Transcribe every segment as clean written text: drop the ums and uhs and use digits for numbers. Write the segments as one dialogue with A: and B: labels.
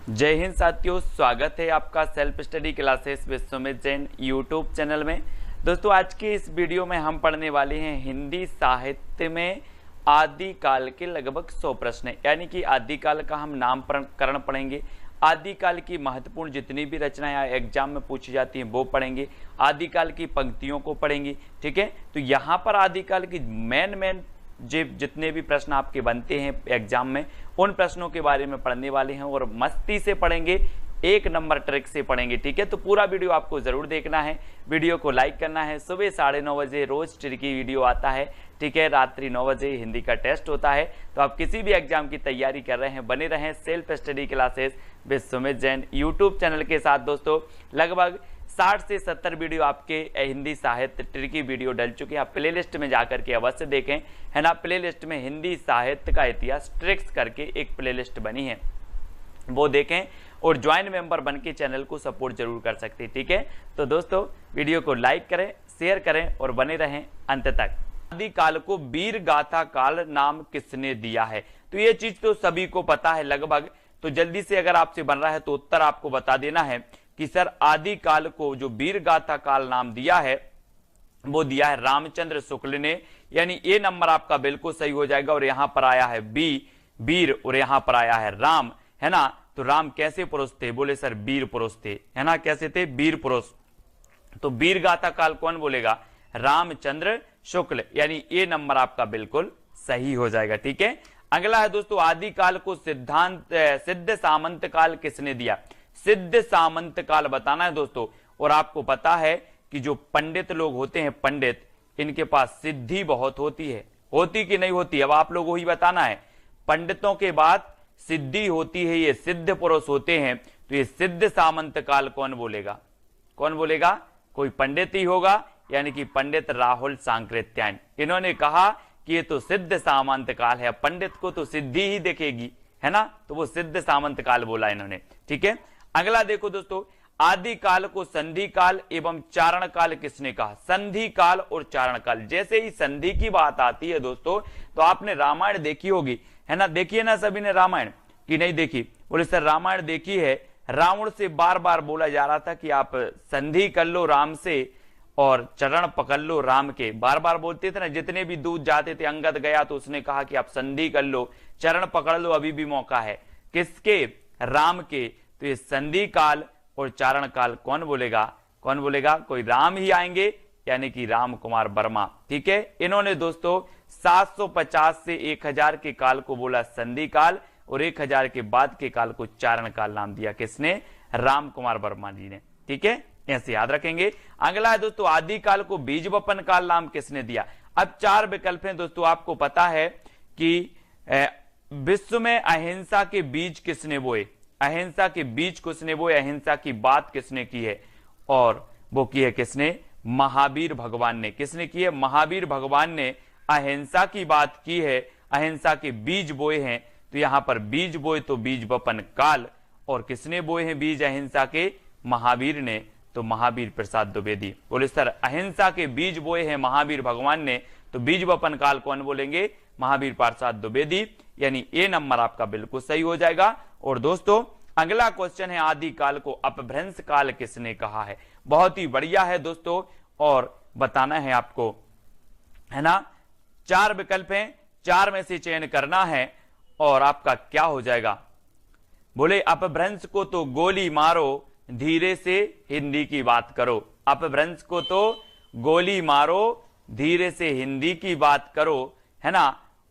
A: जय हिंद साथियों, स्वागत है आपका self study classes Vishwamit Jain YouTube channel में। दोस्तों, आज के इस वीडियो में हम पढ़ने वाले हैं हिंदी साहित्य में आदिकाल के लगभग 100 प्रश्न, यानी कि आदिकाल का हम नामकरण पढ़ेंगे। आदिकाल की महत्वपूर्ण जितनी भी रचनाएं एग्जाम में पूछी जाती हैं वो पढ़ेंगे। आदिकाल की पंक्तियों को पढ़ेंगे। ठीक है, तो यहाँ पर आदिकाल की मेन जितने भी प्रश्न आपके बनते हैं एग्जाम में, उन प्रश्नों के बारे में पढ़ने वाले हैं और मस्ती से पढ़ेंगे, एक नंबर ट्रिक से पढ़ेंगे। ठीक है, तो पूरा वीडियो आपको जरूर देखना है, वीडियो को लाइक करना है। सुबह 9:30 बजे रोज ट्रिकी वीडियो आता है। ठीक है, रात्रि 9 बजे हिंदी का टेस्ट होता है। तो आप किसी भी एग्जाम की तैयारी कर रहे हैं, बने रहें self study classes Vishwamit Jain YouTube channel के साथ। दोस्तों, लगभग 60 से 70 वीडियो आपके हिंदी साहित्य ट्रिकी वीडियो डल चुके हैं। आप प्लेलिस्ट में जाकर के अवश्य देखें, है ना। प्लेलिस्ट में हिंदी साहित्य का इतिहास ट्रिक्स करके एक प्लेलिस्ट बनी है, वो देखें और ज्वाइन मेंबर बन के चैनल को सपोर्ट जरूर कर सकते हैं। ठीक है, तो दोस्तों वीडियो को लाइक करें, शेयर करें और बने रहें अंत तक। आदिकाल को वीर गाथा काल नाम किसने दिया है? तो ये चीज तो सभी को पता है लगभग। तो जल्दी से अगर आपसे बन रहा है तो उत्तर आपको बता देना है कि सर आदिकाल को जो वीर गाथा काल नाम दिया है वो दिया है रामचंद्र शुक्ल ने, यानी ये नंबर आपका बिल्कुल सही हो जाएगा। और यहां पर आया है वीर और यहां पर आया है राम, है ना। तो राम कैसे पुरुष थे? बोले सर वीर पुरुष थे, है ना। कैसे थे? वीर पुरुष। तो वीर गाथा काल कौन बोलेगा? रामचंद्र शुक्ल, यानी ये नंबर आपका बिल्कुल सही हो जाएगा। ठीक है, अगला है दोस्तों, आदिकाल को सिद्ध सामंत काल किसने दिया? सिद्ध सामंत काल बताना है दोस्तों। और आपको पता है कि जो पंडित लोग होते हैं, पंडित, इनके पास सिद्धि बहुत होती है। होती कि नहीं होती? अब आप लोगों को ही बताना है। पंडितों के बाद सिद्धि होती है, ये सिद्ध पुरुष होते हैं। तो ये सिद्ध सामंत काल कौन बोलेगा? कौन बोलेगा? कोई पंडित ही होगा, यानी कि पंडित राहुल सांकृत्यायन। इन्होंने कहा कि ये तो सिद्ध सामंत काल है, पंडित को तो सिद्धि ही दिखेगी, है ना। तो वो सिद्ध सामंत काल बोला इन्होंने। ठीक है, अगला देखो दोस्तों, आदिकाल को संधि काल एवं चारण काल किसने कहा? संधि काल और चारण काल। जैसे ही संधि की बात आती है दोस्तों, तो आपने रामायण देखी होगी, है ना। देखिए ना सभी ने रामायण, कि नहीं देखी? बोले सर रामायण देखी है। रावण से बार बार बोला जा रहा था कि आप संधि कर लो राम से और चरण पकड़ लो राम के, बार बार बोलते थे ना। जितने भी दूत जाते थे, अंगद गया तो उसने कहा कि आप संधि कर लो, चरण पकड़ लो, अभी भी मौका है। किसके? राम के। तो ये संधि काल और चारण काल कौन बोलेगा? कौन बोलेगा? कोई राम ही आएंगे, यानी कि राम कुमार वर्मा। ठीक है, इन्होंने दोस्तों 750 से 1000 के काल को बोला संधि काल और 1000 के बाद के काल को चारण काल नाम दिया। किसने? राम कुमार वर्मा जी ने। ठीक है, ऐसे याद रखेंगे। अगला है दोस्तों, आदिकाल को बीज वपन काल नाम किसने दिया? अब 4 विकल्प हैं दोस्तों। आपको पता है कि विश्व में अहिंसा के बीज किसने बोए? अहिंसा के बीज किसने बोए? अहिंसा की बात किसने की है? और वो की है किसने? महावीर भगवान ने। किसने की है? महावीर भगवान ने अहिंसा की बात की है, अहिंसा के बीज बोए हैं। तो यहां पर बीज बोए तो बीज वपन काल। और किसने बोए हैं बीज अहिंसा के? महावीर ने। तो महावीर प्रसाद द्विवेदी। बोले सर अहिंसा के बीज बोए हैं महावीर भगवान ने, तो बीज वपन काल कौन बोलेंगे? महावीर प्रसाद द्विवेदी, यानी ए नंबर आपका बिल्कुल सही हो जाएगा। और दोस्तों अगला क्वेश्चन है, आदिकाल को अपभ्रंश काल किसने कहा है? बहुत ही बढ़िया है दोस्तों, और बताना है आपको, है ना। 4 विकल्प हैं, 4 में से चयन करना है और आपका क्या हो जाएगा? बोले अपभ्रंश को तो गोली मारो, धीरे से हिंदी की बात करो। अपभ्रंश को तो गोली मारो, धीरे से हिंदी की बात करो, है ना।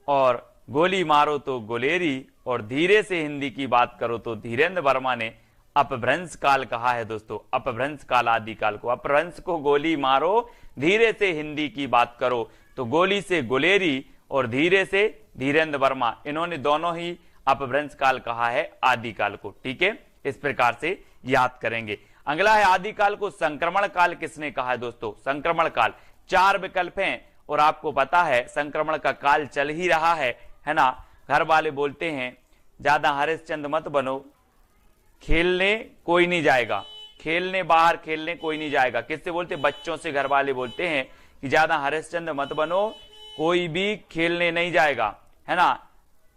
A: और गोली मारो तो गोलेरी और धीरे से हिंदी की बात करो तो धीरेन्द्र वर्मा ने अपभ्रंश काल कहा है दोस्तों। अपभ्रंश काल आदिकाल को, अपभ्रंश को गोली मारो, धीरे से हिंदी की बात करो, तो गोली से गोलेरी और धीरे से धीरेन्द्र वर्मा, इन्होंने दोनों ही अपभ्रंश काल कहा है आदिकाल को। ठीक है, इस प्रकार से याद करेंगे। अगला है, आदिकाल को संक्रमण काल किसने कहा है दोस्तों? संक्रमण काल। 4 विकल्प हैं और आपको पता है संक्रमण का काल चल ही रहा है ना। घर वाले बोलते हैं ज्यादा हरिश्चंद्र मत बनो, खेलने कोई नहीं जाएगा, खेलने बाहर खेलने कोई नहीं जाएगा। किससे बोलते? बच्चों से घर वाले बोलते हैं कि ज्यादा हरिश्चंद्र मत बनो, कोई भी खेलने नहीं जाएगा, है ना,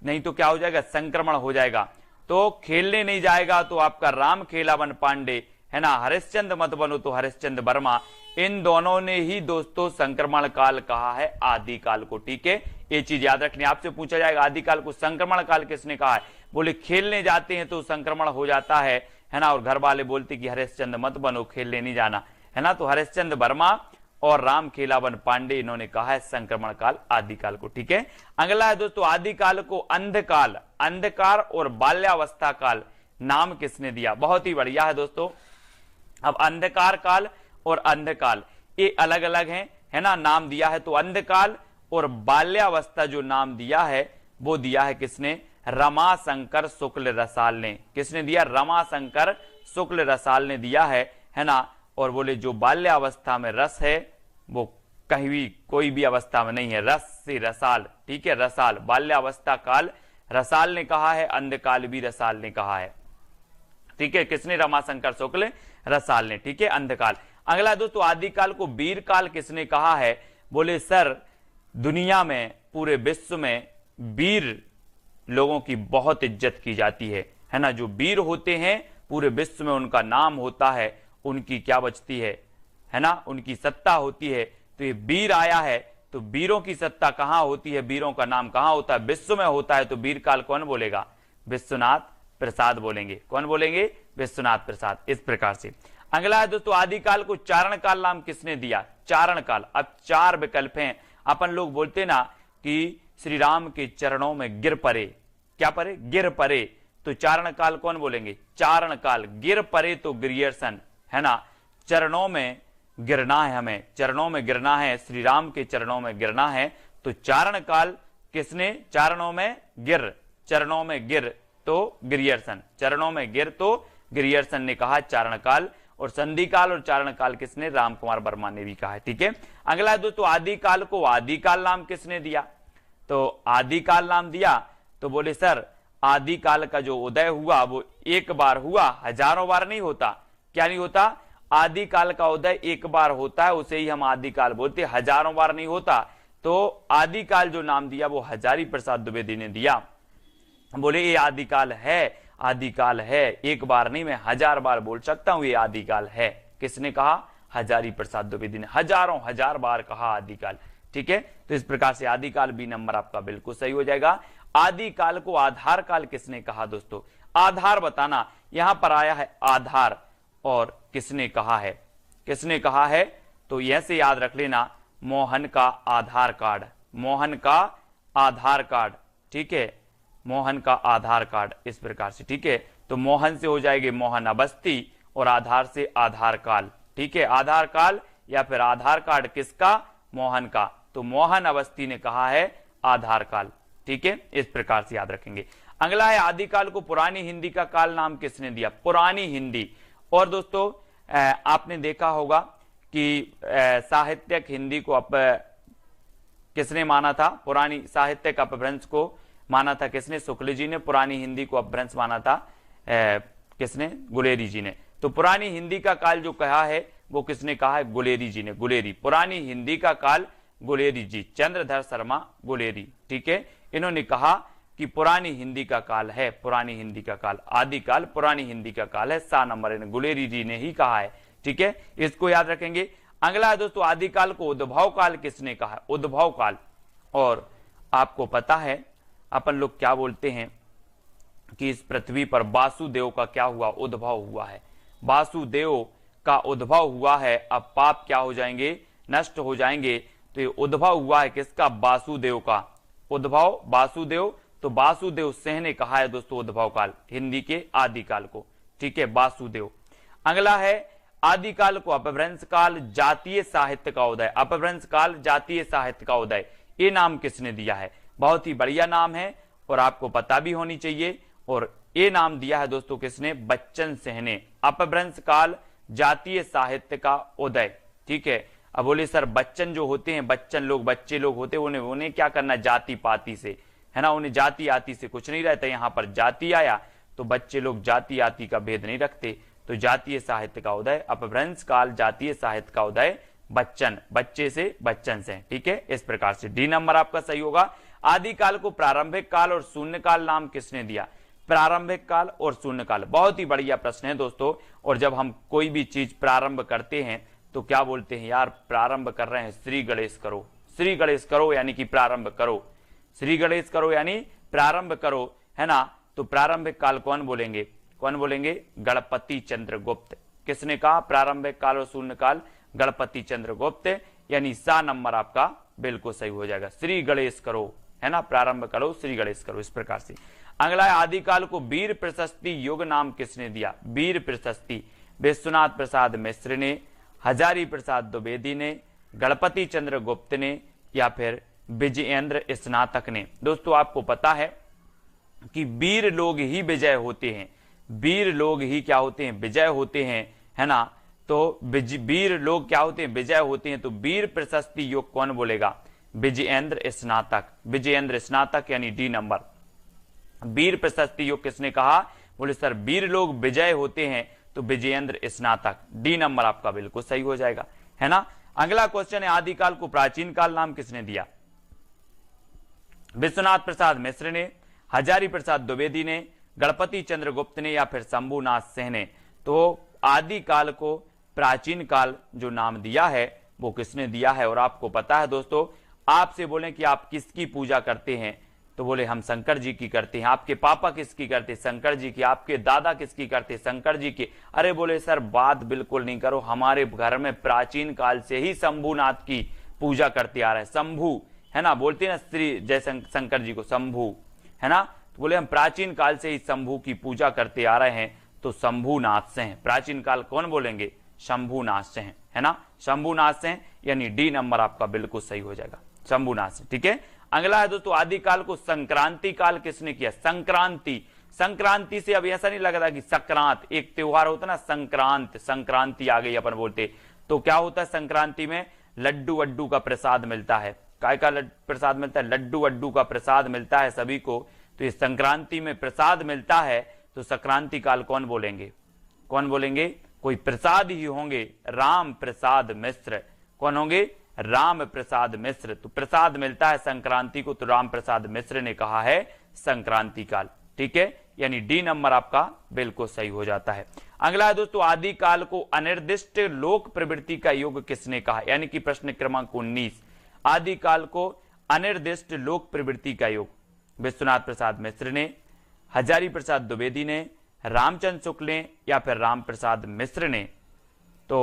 A: नहीं तो क्या हो जाएगा? संक्रमण हो जाएगा। तो खेलने नहीं जाएगा तो आपका राम खेलावन पांडे, है ना, हरिश्चंद्र मत बनो तो हरिश्चंद्र वर्मा। इन दोनों ने ही दोस्तों संक्रमण काल कहा है आदिकाल को। ठीक है, ये चीज याद रखनी। आपसे पूछा जाएगा आदिकाल को संक्रमण काल किसने कहा है, बोले खेलने जाते हैं तो संक्रमण हो जाता है ना, और घर वाले बोलते कि हरिश्चंद्र मत बनो, खेलने नहीं जाना, है ना। तो हरिश्चंद्र वर्मा और राम खेलावन पांडे इन्होंने कहा है संक्रमण काल आदिकाल को। ठीक है, अगला है दोस्तों आदिकाल को अंधकाल, अंधकार और बाल्यावस्था काल नाम किसने दिया। बहुत ही बढ़िया है दोस्तों। अब अंधकार काल और अंधकाल ये अलग अलग हैं, है ना, नाम दिया है। तो अंधकाल और बाल्यावस्था जो नाम दिया है वो दिया है किसने, रमाशंकर शुक्ल रसाल ने। किसने दिया, रमाशंकर शुक्ल रसाल ने दिया है ना। और बोले जो बाल्यावस्था में रस है वो कहीं भी कोई भी अवस्था में नहीं है, रस से रसाल। ठीक है, रसाल बाल्यावस्था काल रसाल ने कहा है, अंधकाल भी रसाल ने कहा है। ठीक है, किसने, रमाशंकर शुक्ल रसाल ने। ठीक है, अंधकाल। अगला दोस्तों आदिकाल को वीर काल किसने कहा है, बोले सर दुनिया में पूरे विश्व में वीर लोगों की बहुत इज्जत की जाती है ना। जो वीर होते हैं पूरे विश्व में उनका नाम होता है, उनकी क्या बचती है ना, उनकी सत्ता होती है। तो ये वीर आया है तो वीरों की सत्ता कहां होती है, वीरों का नाम कहां होता है, विश्व में होता है। तो वीर काल कौन बोलेगा, विश्वनाथ प्रसाद बोलेंगे। कौन बोलेंगे, विश्वनाथ प्रसाद। इस प्रकार से अगला है दोस्तों आदिकाल को चारण काल नाम किसने दिया, चारण काल। अब चार विकल्प हैं। अपन लोग बोलते ना कि श्री राम के चरणों में गिर पड़े, क्या पड़े, गिर पड़े। तो चारण काल कौन बोलेंगे, चारण काल। गिर पड़े तो ग्रियर्सन, है ना, चरणों में गिरना है, हमें चरणों में गिरना है, श्री राम के चरणों में गिरना है। तो चारण काल किसने, चरणों में गिर, चरणों में गिर तो ग्रियर्सन, चरणों में गिर तो ग्रियर्सन ने कहा चारण काल। और संधि काल और चारण काल किसने, राम कुमार वर्मा ने भी कहा है। ठीक है, अगला दोस्तों आदिकाल को आदिकाल नाम किसने दिया। तो आदिकाल नाम दिया तो बोले सर आदिकाल का जो उदय हुआ वो एक बार हुआ, हजारों बार नहीं होता। क्या नहीं होता, आदिकाल का उदय एक बार होता है, उसे ही हम आदिकाल बोलते, हजारों बार नहीं होता। तो आदिकाल जो नाम दिया वो हजारी प्रसाद द्विवेदी ने दिया। बोले ये आदिकाल है, आदिकाल है, एक बार नहीं मैं हजार बार बोल सकता हूं ये आदिकाल है। किसने कहा, हजारी प्रसाद द्विवेदी ने हजारों हजार बार कहा आदिकाल। ठीक है, तो इस प्रकार से आदिकाल बी नंबर आपका बिल्कुल सही हो जाएगा। आदिकाल को आधार काल किसने कहा दोस्तों, आधार बताना। यहां पर आया है आधार और किसने कहा है, किसने कहा है, तो यह से याद रख लेना मोहन का आधार कार्ड, मोहन का आधार कार्ड। ठीक है, मोहन का आधार कार्ड, इस प्रकार से। ठीक है, तो मोहन से हो जाएगी मोहन अवस्थी और आधार से आधार काल। ठीक है, आधार काल या फिर आधार कार्ड किसका, मोहन का। तो मोहन अवस्थी ने कहा है आधार काल। ठीक है, इस प्रकार से याद रखेंगे। अगला है आदिकाल को पुरानी हिंदी का काल नाम किसने दिया, पुरानी हिंदी। और दोस्तों आपने देखा होगा कि साहित्यिक हिंदी को किसने माना था, पुरानी साहित्यिक अपभ्रंश को माना था किसने, शुक्ल जी ने। पुरानी हिंदी को अपभ्रंश माना था किसने, गुलेरी जी ने। तो पुरानी हिंदी का काल जो कहा है वो किसने कहा है, गुलेरी जी ने, गुलेरी। पुरानी हिंदी का काल गुलेरी जी, चंद्रधर शर्मा गुलेरी। ठीक है, इन्होंने कहा कि पुरानी हिंदी का काल है, पुरानी हिंदी का काल, आदिकाल पुरानी हिंदी का काल है। 7 नंबर गुलेरी जी ने ही कहा है। ठीक है, इसको याद रखेंगे। अगला है दोस्तों आदिकाल को उद्भव काल किसने कहा है, उद्भव काल। और आपको पता है अपन लोग क्या बोलते हैं कि इस पृथ्वी पर वासुदेव का क्या हुआ, उद्भव हुआ है। वासुदेव का उद्भव हुआ है। अब पाप क्या हो जाएंगे, नष्ट हो जाएंगे। तो ये उद्भव हुआ है किसका, वासुदेव का, उद्भव वासुदेव। तो वासुदेव सिंह ने कहा है दोस्तों उद्भव काल, हिंदी के आदिकाल को। ठीक है, वासुदेव। अगला है आदिकाल को अपभ्रंश काल, जातीय साहित्य का उदय, अपभ्रंश काल, जातीय साहित्य का उदय, ये नाम किसने दिया है। बहुत ही बढ़िया नाम है और आपको पता भी होनी चाहिए। और ये नाम दिया है दोस्तों किसने, बच्चन सिंह ने। अपभ्रंश काल, जातीय साहित्य का उदय। ठीक है, अब बोले सर बच्चन जो होते हैं, बच्चन लोग, बच्चे लोग होते हैं, उन्हें क्या करना, जाति पाति से, है ना, उन्हें जाति आति से कुछ नहीं रहता। यहाँ पर जाति आया तो बच्चे लोग जाति आति का भेद नहीं रखते। तो जातीय साहित्य का उदय, अपभ्रंश काल, जातीय साहित्य का उदय, बच्चन, बच्चे से, बच्चन से। ठीक है, इस प्रकार से डी नंबर आपका सही होगा। आदिकाल को प्रारंभिक काल और शून्य काल नाम किसने दिया। प्रारंभिक काल और शून्य काल। बहुत ही बढ़िया प्रश्न है दोस्तों। और जब हम कोई भी चीज प्रारंभ करते हैं तो क्या बोलते हैं, यार प्रारंभ कर रहे हैं, श्री गणेश करो, श्री गणेश करो यानी कि प्रारंभ करो, श्री गणेश करो यानी प्रारंभ करो, है ना। तो प्रारंभिक काल कौन बोलेंगे, कौन बोलेंगे, गणपति चंद्रगुप्त। किसने कहा प्रारंभिक काल और शून्य काल, गणपति चंद्रगुप्त, यानी सा नंबर आपका बिल्कुल सही हो जाएगा। श्री गणेश करो, है ना, प्रारंभ करो, श्री गणेश करो, इस प्रकार से। अगला है आदिकाल को वीर प्रशस्ति युग नाम किसने दिया। वीर प्रशस्ति विश्वनाथ प्रसाद मिश्र ने, हजारी प्रसाद द्विवेदी ने, गणपति चंद्र गुप्त ने, या फिर विजयेंद्र स्नातक ने। दोस्तों आपको पता है कि वीर लोग ही विजय होते हैं, वीर लोग ही क्या होते हैं, विजय होते हैं, है ना। तो वीर लोग क्या होते हैं, विजय होते हैं। तो वीर प्रशस्ति युग कौन बोलेगा, विजयेंद्र स्नातक, विजयेंद्र स्नातक यानी डी नंबर। वीर प्रशस्ति युग किसने कहा, बोले सर वीर लोग विजय होते हैं, तो विजयेंद्र स्नातक, डी नंबर आपका बिल्कुल सही हो जाएगा, है ना। अगला क्वेश्चन है आदिकाल को प्राचीन काल नाम किसने दिया। विश्वनाथ प्रसाद मिश्र ने, हजारी प्रसाद द्विवेदी ने, गणपति चंद्रगुप्त ने, या फिर शंभुनाथ सिंह ने। तो आदिकाल को प्राचीन काल जो नाम दिया है वो किसने दिया है। और आपको पता है दोस्तों, आपसे बोले कि आप किसकी पूजा करते हैं, तो बोले हम शंकर जी की करते हैं। आपके पापा किसकी करते, शंकर जी की। आपके दादा किसकी करते, शंकर जी की। अरे बोले सर बात बिल्कुल नहीं करो, हमारे घर में प्राचीन काल से ही शंभुनाथ की पूजा करते आ रहे हैं। शंभु, है ना, बोलते हैं ना श्री जय शंकर जी को, शंभु, है ना। तो बोले हम प्राचीन काल से ही शंभु की पूजा करते आ रहे हैं, तो शंभुनाथ से हैं। प्राचीन काल कौन बोलेंगे, शंभुनाथ से हैं, है ना, शंभुनाथ से हैं, यानी डी नंबर आपका बिल्कुल सही हो जाएगा, शंभुनाथ से। ठीक है। अगला है दोस्तों आदिकाल को संक्रांति काल किसने किया। संक्रांति, संक्रांति से अब ऐसा नहीं लगता कि संक्रांत एक त्योहार होता ना, संक्रांत, संक्रांति आ गई अपन बोलते। तो क्या होता है संक्रांति में, लड्डू वड्डू का प्रसाद मिलता है। काय का प्रसाद मिलता है, लड्डू वड्डू का प्रसाद मिलता है सभी को। तो इस संक्रांति में प्रसाद मिलता है, तो संक्रांति काल कौन बोलेंगे, कौन बोलेंगे, कोई प्रसाद ही होंगे, राम प्रसाद मिश्र। कौन होंगे, राम प्रसाद मिश्र। तो प्रसाद मिलता है संक्रांति को, तो राम प्रसाद मिश्र ने कहा है संक्रांति काल। ठीक है, यानी डी नंबर आपका बिल्कुल सही हो जाता है। अगला है दोस्तों आदिकाल को अनिर्दिष्ट लोक प्रवृत्ति का युग किसने कहा, यानी कि प्रश्न क्रमांक 19। आदिकाल को अनिर्दिष्ट लोक प्रवृत्ति का युग विश्वनाथ प्रसाद मिश्र ने, हजारी प्रसाद द्विवेदी ने, रामचंद्र शुक्ल ने, या फिर राम प्रसाद मिश्र ने। तो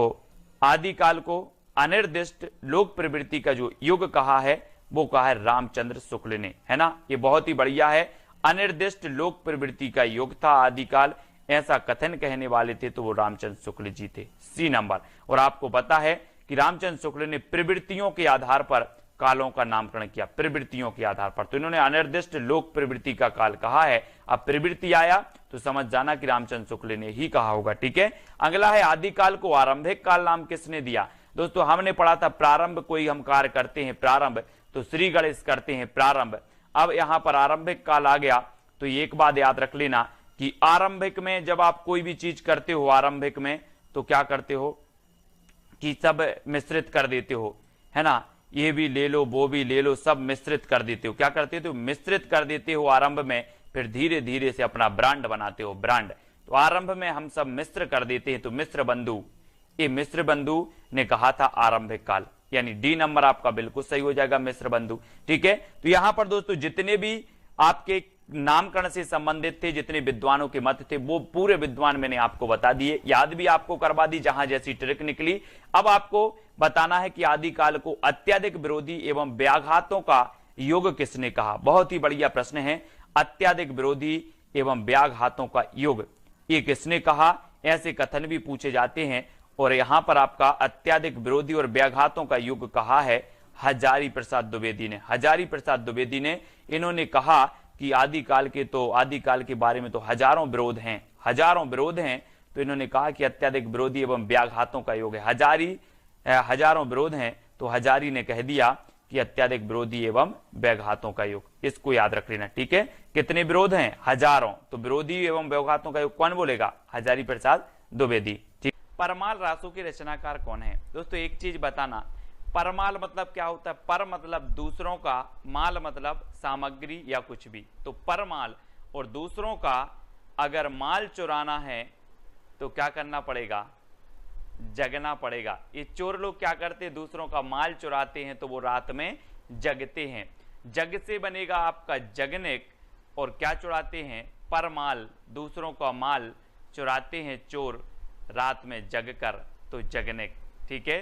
A: आदिकाल को अनिर्दिष्ट लोक प्रवृत्ति का जो युग कहा है वो कहा है रामचंद्र शुक्ल ने, है ना। ये बहुत ही बढ़िया है, अनिर्दिष्ट लोक प्रवृत्ति का युग था आदिकाल, ऐसा कथन कहने वाले थे तो वो रामचंद्र शुक्ल जी थे, सी नंबर। और आपको पता है कि रामचंद्र शुक्ल ने प्रवृत्तियों के आधार पर कालों का नामकरण किया, प्रवृत्तियों के आधार पर। तो इन्होंने अनिर्दिष्ट लोक प्रवृत्ति का काल कहा है। अब प्रवृत्ति आया तो समझ जाना कि रामचंद्र शुक्ल ने ही कहा होगा। ठीक है। अगला है आदिकाल को आरंभिक काल नाम किसने दिया। दोस्तों हमने पढ़ा था प्रारंभ कोई हम कार्य करते हैं प्रारंभ, तो श्री गणेश करते हैं प्रारंभ। अब यहां पर आरंभिक काल आ गया, तो एक बात याद रख लेना कि आरंभिक में जब आप कोई भी चीज करते हो आरंभिक में, तो क्या करते हो कि सब मिश्रित कर देते हो, है ना। ये भी ले लो वो भी ले लो, सब मिश्रित कर देते हो। क्या करते हो, मिश्रित कर देते हो आरंभ में, फिर धीरे धीरे से अपना ब्रांड बनाते हो, ब्रांड। तो आरंभ में हम सब मिश्र कर देते हैं, तो मिश्र बंधु, ये मिश्र बंधु ने कहा था आरंभिक काल, यानी डी नंबर आपका बिल्कुल सही हो जाएगा, मिश्र बंधु। ठीक है। तो यहां पर दोस्तों जितने भी आपके नामकरण से संबंधित थे, जितने विद्वानों के मत थे, वो पूरे विद्वान मैंने आपको बता दिए, याद भी आपको करवा दी जहां जैसी ट्रिक निकली। अब आपको बताना है कि आदिकाल को अत्यधिक विरोधी एवं व्याघातों का युग किसने कहा। बहुत ही बढ़िया प्रश्न है, अत्यधिक विरोधी एवं व्याघातों का युग ये किसने कहा, ऐसे कथन भी पूछे जाते हैं। और यहां पर आपका अत्यधिक विरोधी और व्याघातों का युग कहा है हजारी प्रसाद द्विवेदी ने, हजारी प्रसाद द्विवेदी ने। इन्होंने कहा कि आदिकाल के बारे में तो हजारों विरोध हैं, हजारों विरोध हैं, तो इन्होंने कहा कि अत्यधिक विरोधी एवं व्याघातों का युग है। हजारों विरोध हैं, तो हजारी ने कह दिया कि अत्यधिक विरोधी एवं व्याघातों का युग, इसको याद रख लेना। ठीक है। कितने विरोध हैं, हजारों, तो विरोधी एवं व्याघातों का युग कौन बोलेगा, हजारी प्रसाद द्विवेदी। ठीक। परमाल रासों के रचनाकार कौन है। दोस्तों एक चीज बताना, परमाल मतलब क्या होता है, पर मतलब दूसरों का, माल मतलब सामग्री या कुछ भी, तो परमाल और दूसरों का अगर माल चुराना है तो क्या करना पड़ेगा, जगना पड़ेगा। ये चोर लोग क्या करते हैं, दूसरों का माल चुराते हैं तो वो रात में जगते हैं। जग से बनेगा आपका जगनिक, और क्या चुराते हैं, परमाल, दूसरों का माल चुराते हैं चोर रात में जग कर, तो जगनिक। ठीक है,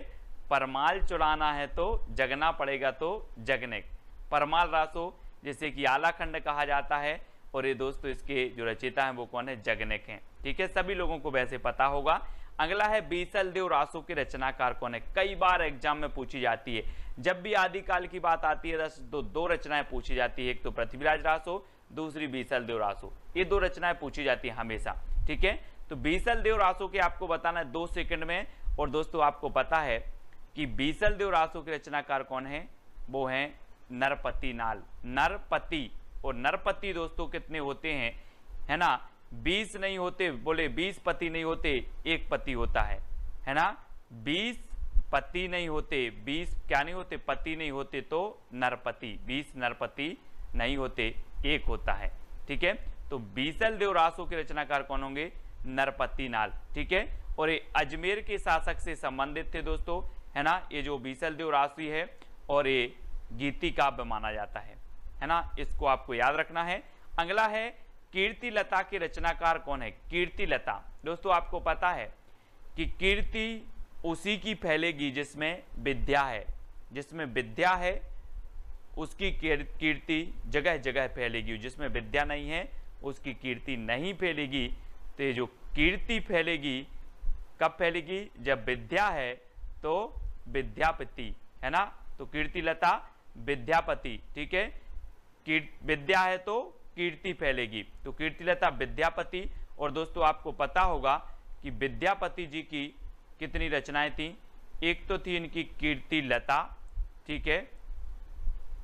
A: परमाल चुराना है तो जगना पड़ेगा, तो जगनिक। परमाल रासो जिसे कि आलाखंड कहा जाता है, और ये दोस्तों इसके जो रचयिता हैं वो कौन है, जगनिक हैं। ठीक है, सभी लोगों को वैसे पता होगा। अगला है बीसल देव रासो के रचनाकार कौन है, कई बार एग्जाम में पूछी जाती है। जब भी आदिकाल की बात आती है तो दो रचनाएं पूछी जाती है, एक तो पृथ्वीराज रासो, दूसरी बीसल देव रासो। ये दो रचनाएं पूछी जाती है हमेशा। ठीक है, तो बीसल देव रासो के आपको बताना है 2 सेकंड में। और दोस्तों आपको पता है कि बीसल देव रासो के रचनाकार कौन है, वो है नरपति नाल। नरपति, और नरपति दोस्तों कितने होते हैं, है ना, 20 नहीं होते, बोले 20 पति नहीं होते, एक पति होता है ना, 20 पति नहीं होते, 20 क्या नहीं होते, पति नहीं होते, तो नरपति, 20 नरपति नहीं होते, एक होता है। ठीक है, तो बीसल देव रासो के रचनाकार कौन होंगे, नरपति नाल। ठीक है, और ये अजमेर के शासक से संबंधित थे दोस्तों, है ना, ये जो बीसल देव राशि है, और ये गीति काव्य माना जाता है ना, इसको आपको याद रखना है। अगला है कीर्ति लता के रचनाकार कौन है, कीर्ति लता। दोस्तों आपको पता है कि कीर्ति उसी की फैलेगी जिसमें विद्या है, जिसमें विद्या है उसकी कीर्ति जगह जगह फैलेगी, जिसमें विद्या नहीं है उसकी कीर्ति नहीं फैलेगी। तो ये जो कीर्ति फैलेगी कब फैलेगी, जब विद्या है तो विद्यापति, है ना, तो कीर्ति लता विद्यापति। ठीक है, विद्या है तो कीर्ति फैलेगी, तो कीर्तिलता विद्यापति। और दोस्तों आपको पता होगा कि विद्यापति जी की कितनी रचनाएं थी, एक तो थी इनकी कीर्ति लता, ठीक है,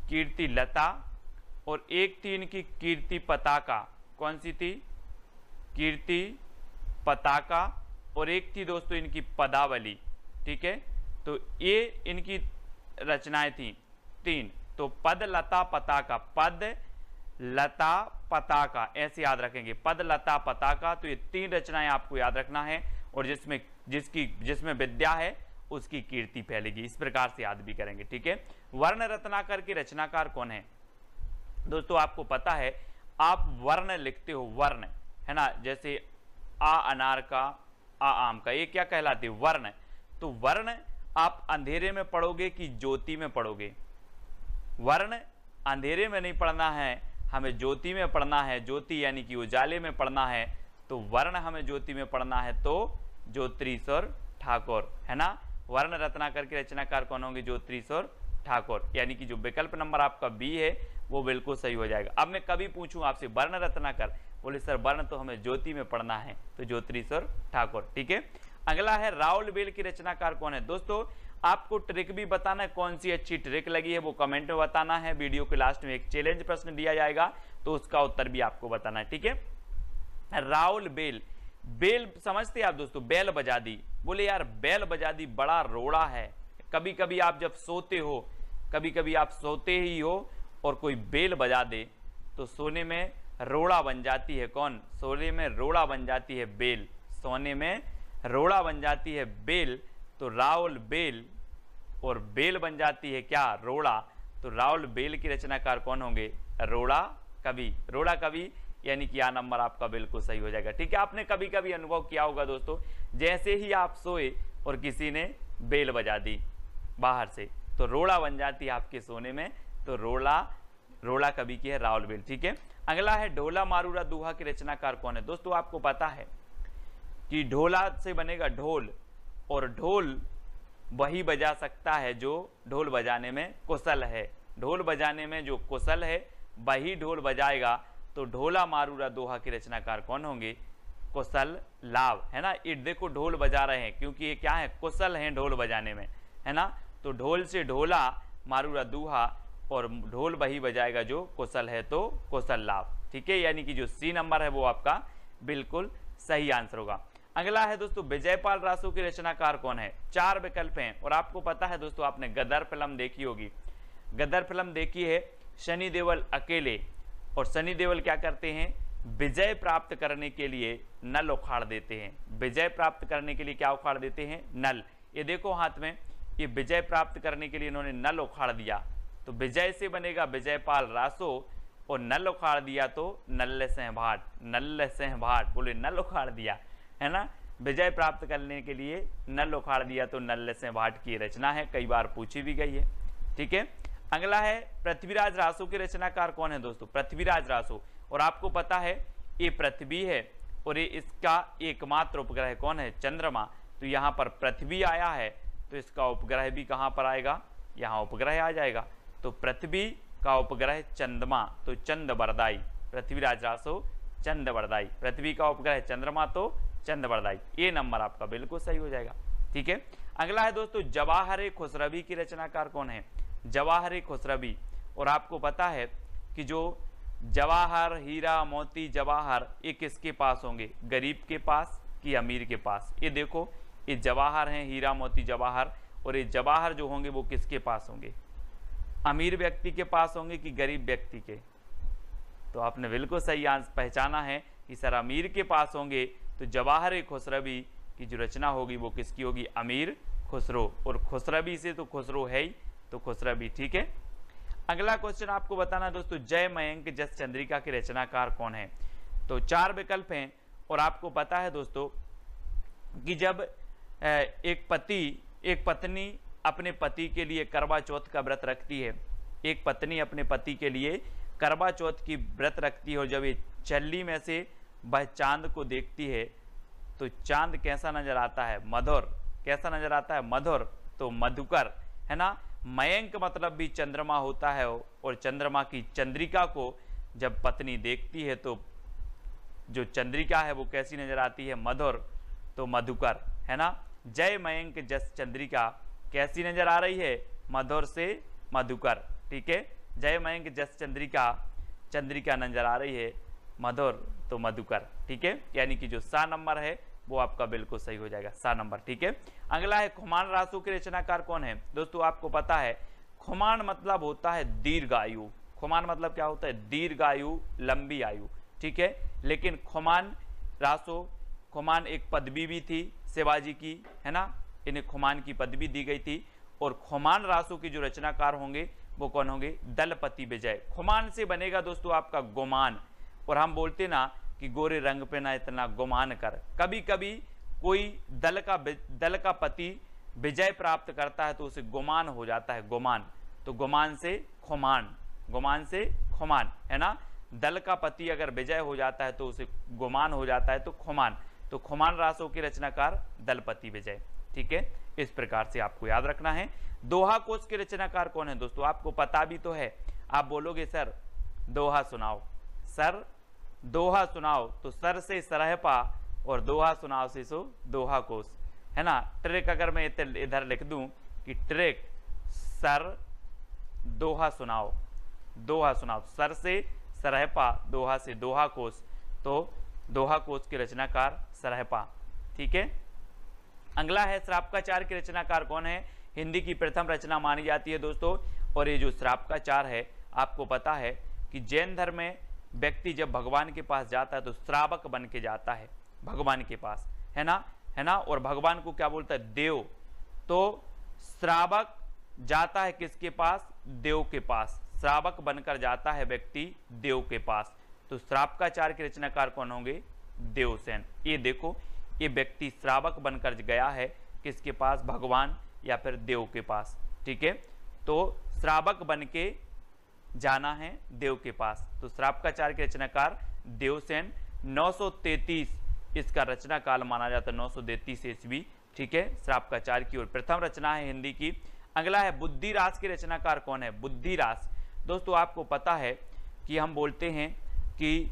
A: कीर्ति लता, और एक थी इनकी कीर्ति पताका। कौन सी थी, कीर्ति पताका, और एक थी दोस्तों इनकी पदावली। ठीक है, तो ये इनकी रचनाएं थी 3, तो पद लता पताका, पद लता पताका, ऐसे याद रखेंगे, पद लता पताका। तो ये 3 रचनाएं आपको याद रखना है, और जिसमें विद्या है उसकी कीर्ति फैलेगी, इस प्रकार से याद भी करेंगे। ठीक है, वर्ण रत्नाकर के रचनाकार कौन है, दोस्तों आपको पता है, आप वर्ण लिखते हो, वर्ण, है ना, जैसे आ अनार का, आ आम का, ये क्या कहलाते हैं, वर्ण। तो वर्ण आप अंधेरे में पढ़ोगे कि ज्योति में पढ़ोगे, वर्ण अंधेरे में नहीं पढ़ना है, हमें ज्योति में पढ़ना है, ज्योति यानी कि उजाले में पढ़ना है, तो वर्ण हमें ज्योति में पढ़ना है, तो ज्योतिरीश्वर ठाकुर, है ना। वर्ण रत्नाकर के रचनाकार कौन होंगे, ज्योतिरीश्वर ठाकुर, यानी कि जो विकल्प नंबर आपका बी है वो बिल्कुल सही हो जाएगा। अब मैं कभी पूछूं आपसे वर्ण रत्नाकर, बोले सर वर्ण तो हमें ज्योति में पढ़ना है, तो ज्योतिरीश्वर ठाकुर। ठीक है, अगला है राउलवेल की रचनाकार कौन है। दोस्तों आपको ट्रिक भी बताना है, कौन सी अच्छी ट्रिक लगी है वो कमेंट में बताना है। वीडियो के लास्ट में एक चैलेंज प्रश्न दिया जाएगा, तो उसका उत्तर भी आपको बताना है। ठीक है, राउलवेल, बेल समझते हैं आप दोस्तों, बैल बजा दी, बोले यार बैल बजा दी बड़ा रोड़ा है। कभी कभी आप जब सोते हो, कभी कभी आप सोते ही हो और कोई बेल बजा दे तो सोने में रोड़ा बन जाती है। कौन, सोने में रोड़ा बन जाती है बेल, सोने में रोड़ा बन जाती है बेल, तो राउल बेल, और बेल बन जाती है क्या, रोड़ा, तो राउल बेल की रचनाकार कौन होंगे, रोड़ा कवि। रोड़ा कवि यानी कि यह नंबर आपका बिल्कुल सही हो जाएगा। ठीक है, आपने कभी कभी अनुभव किया होगा दोस्तों, जैसे ही आप सोए और किसी ने बेल बजा दी बाहर से, तो रोड़ा बन जाती है आपके सोने में, तो रोड़ा कवि की है राउलवेल। ठीक है, अगला है ढोला मारूरा दूहा की रचनाकार कौन है। दोस्तों आपको पता है कि ढोला से बनेगा ढोल, और ढोल वही बजा सकता है जो ढोल बजाने में कुशल है, ढोल बजाने में जो कुशल है वही ढोल बजाएगा, तो ढोला मारूरा दोहा के रचनाकार कौन होंगे, कुशल लाभ, है ना। ये देखो ढोल बजा रहे हैं क्योंकि ये क्या है, कुशल हैं ढोल बजाने में, है ना, तो ढोल से ढोला मारूरा दूहा, और ढोल वही बजाएगा जो कुशल है, तो कुशल लाभ। ठीक है, यानी कि जो सी नंबर है वो आपका बिल्कुल सही आंसर होगा। अगला है दोस्तों विजयपाल रासो के रचनाकार कौन है। 4 विकल्प हैं, और आपको पता है दोस्तों आपने गदर फिल्म देखी होगी, गदर फिल्म देखी है, सनी देओल अकेले, और सनी देओल क्या करते हैं विजय प्राप्त करने के लिए नल उखाड़ देते हैं। विजय प्राप्त करने के लिए क्या उखाड़ देते हैं? नल। ये देखो हाथ में, ये विजय प्राप्त करने के लिए इन्होंने नल उखाड़ दिया, तो विजय से बनेगा विजयपाल रासो, और नल उखाड़ दिया तो नल्ल सिंह भाट। नल्ल सिंह भाट, बोले नल उखाड़ दिया, है ना। विजय प्राप्त करने के लिए नल उखाड़ दिया तो नल्ल सिंह भाट की रचना है, कई बार पूछी भी गई है। ठीक है, अगला है पृथ्वीराज रासो के रचनाकार कौन है दोस्तों? पृथ्वीराज रासो। और आपको पता है ये पृथ्वी है और ये इसका एकमात्र उपग्रह कौन है? चंद्रमा। तो यहाँ पर पृथ्वी आया है तो इसका उपग्रह भी कहाँ पर आएगा? यहाँ उपग्रह आ जाएगा। तो पृथ्वी का उपग्रह चंद्रमा, तो चंद्रवरदाई। पृथ्वीराज रासो चंद्रवरदाई। पृथ्वी का उपग्रह चंद्रमा तो चंद्रवरदाई। ये नंबर आपका बिल्कुल सही हो जाएगा। ठीक है, अगला है दोस्तों जवाहर खुसरवी की रचनाकार कौन है? जवाहर खुसरवी। और आपको पता है कि जो जवाहर, हीरा, मोती, जवाहर ये किसके पास होंगे? गरीब के पास कि अमीर के पास? ये देखो, ये जवाहर हैं, हीरा, मोती, जवाहर, और ये जवाहर जो होंगे वो किसके पास होंगे? अमीर व्यक्ति के पास होंगे कि गरीब व्यक्ति के? तो आपने बिल्कुल सही आंसर पहचाना है कि सर अमीर के पास होंगे। तो जवाहर खुसरवी की जो रचना होगी वो किसकी होगी? अमीर खुसरो। और खुसरवी से तो खुसरो है ही, तो खुसरवी। ठीक है, अगला क्वेश्चन आपको बताना दोस्तों, जय मयंक जस चंद्रिका के रचनाकार कौन है? तो 4 विकल्प हैं। और आपको पता है दोस्तों कि जब एक पत्नी अपने पति के लिए करवा चौथ का व्रत रखती है, एक पत्नी अपने पति के लिए करवा चौथ की व्रत रखती है, और जब ये चल्ली में से वह चांद को देखती है तो चांद कैसा नजर आता है? मधुर। कैसा नजर आता है? मधुर। तो मधुकर, है ना। मयंक मतलब भी चंद्रमा होता है, और चंद्रमा की चंद्रिका को जब पत्नी देखती है तो जो चंद्रिका है वो कैसी नजर आती है? मधुर। तो मधुकर, है ना। जय मयंक जस चंद्रिका कैसी नजर आ रही है? मधुर से मधुकर। ठीक है, जय मयंक जस चंद्रिका नजर आ रही है मधुर, तो मधुकर। ठीक है, यानी कि जो सा नंबर है वो आपका बिल्कुल सही हो जाएगा, सा नंबर। ठीक है, अगला है खुमान रासो के रचनाकार कौन है? दोस्तों आपको पता है खुमान मतलब होता है दीर्घायु। खुमान मतलब क्या होता है? दीर्घायु, लंबी आयु। ठीक है, लेकिन खुमान रासो, खुमान एक पदवी भी थी शिवाजी की, है ना। इन्हें खुमान की पदवी दी गई थी। और खुमान रासो की जो रचनाकार होंगे वो कौन होंगे? दलपति विजय। खुमान से बनेगा दोस्तों आपका गुमान। और हम बोलते ना कि गोरे रंग पे ना इतना गुमान कर। कभी कभी कोई दल का पति विजय प्राप्त करता है तो उसे गुमान हो जाता है, गुमान। तो गुमान से खुमान, गुमान से खुमान, है ना। दल का पति अगर विजय हो जाता है तो उसे गुमान हो जाता है, तो खुमान। तो खुमान रासो के रचनाकार दलपति विजय। ठीक है, इस प्रकार से आपको याद रखना है। दोहा कोश के रचनाकार कौन है? दोस्तों आपको पता भी तो है। आप बोलोगे सर दोहा सुनाओ, सर दोहा सुनाओ, तो सर से सरहपा और दोहा सुनाओ से सो दोहा कोश, है ना। ट्रिक अगर मैं इधर लिख दूं कि ट्रिक सर दोहा सुनाओ, दोहा सुनाओ, सर से सरहपा, दोहा से दोहा कोश, तो दोहा कोश के रचनाकार सरहपा। ठीक है, अगला है श्रापकाचार के रचनाकार कौन है? हिंदी की प्रथम रचना मानी जाती है दोस्तों। और ये जो श्रापकाचार है, आपको पता है कि जैन धर्म में व्यक्ति जब भगवान के पास जाता है तो श्रावक बन के जाता है भगवान के पास, है ना। और भगवान को क्या बोलता है? देव। तो श्रावक जाता है किसके पास? देव के पास। श्रावक बनकर जाता है व्यक्ति देव के पास। तो श्रापकाचार के रचनाकार कौन होंगे? देवसेन। ये देखो, ये व्यक्ति श्रावक बनकर गया है किसके पास? भगवान या फिर देव के पास। ठीक है, तो श्रावक बन के जाना है देव के पास। तो श्रापकाचार के रचनाकार देवसेन। 933 इसका रचना काल माना जाता है, 933 ईस्वी। ठीक है, श्रापकाचार की ओर प्रथम रचना है हिंदी की। अगला है बुद्धिरास के रचनाकार कौन है? बुद्धिरास। दोस्तों आपको पता है कि हम बोलते हैं कि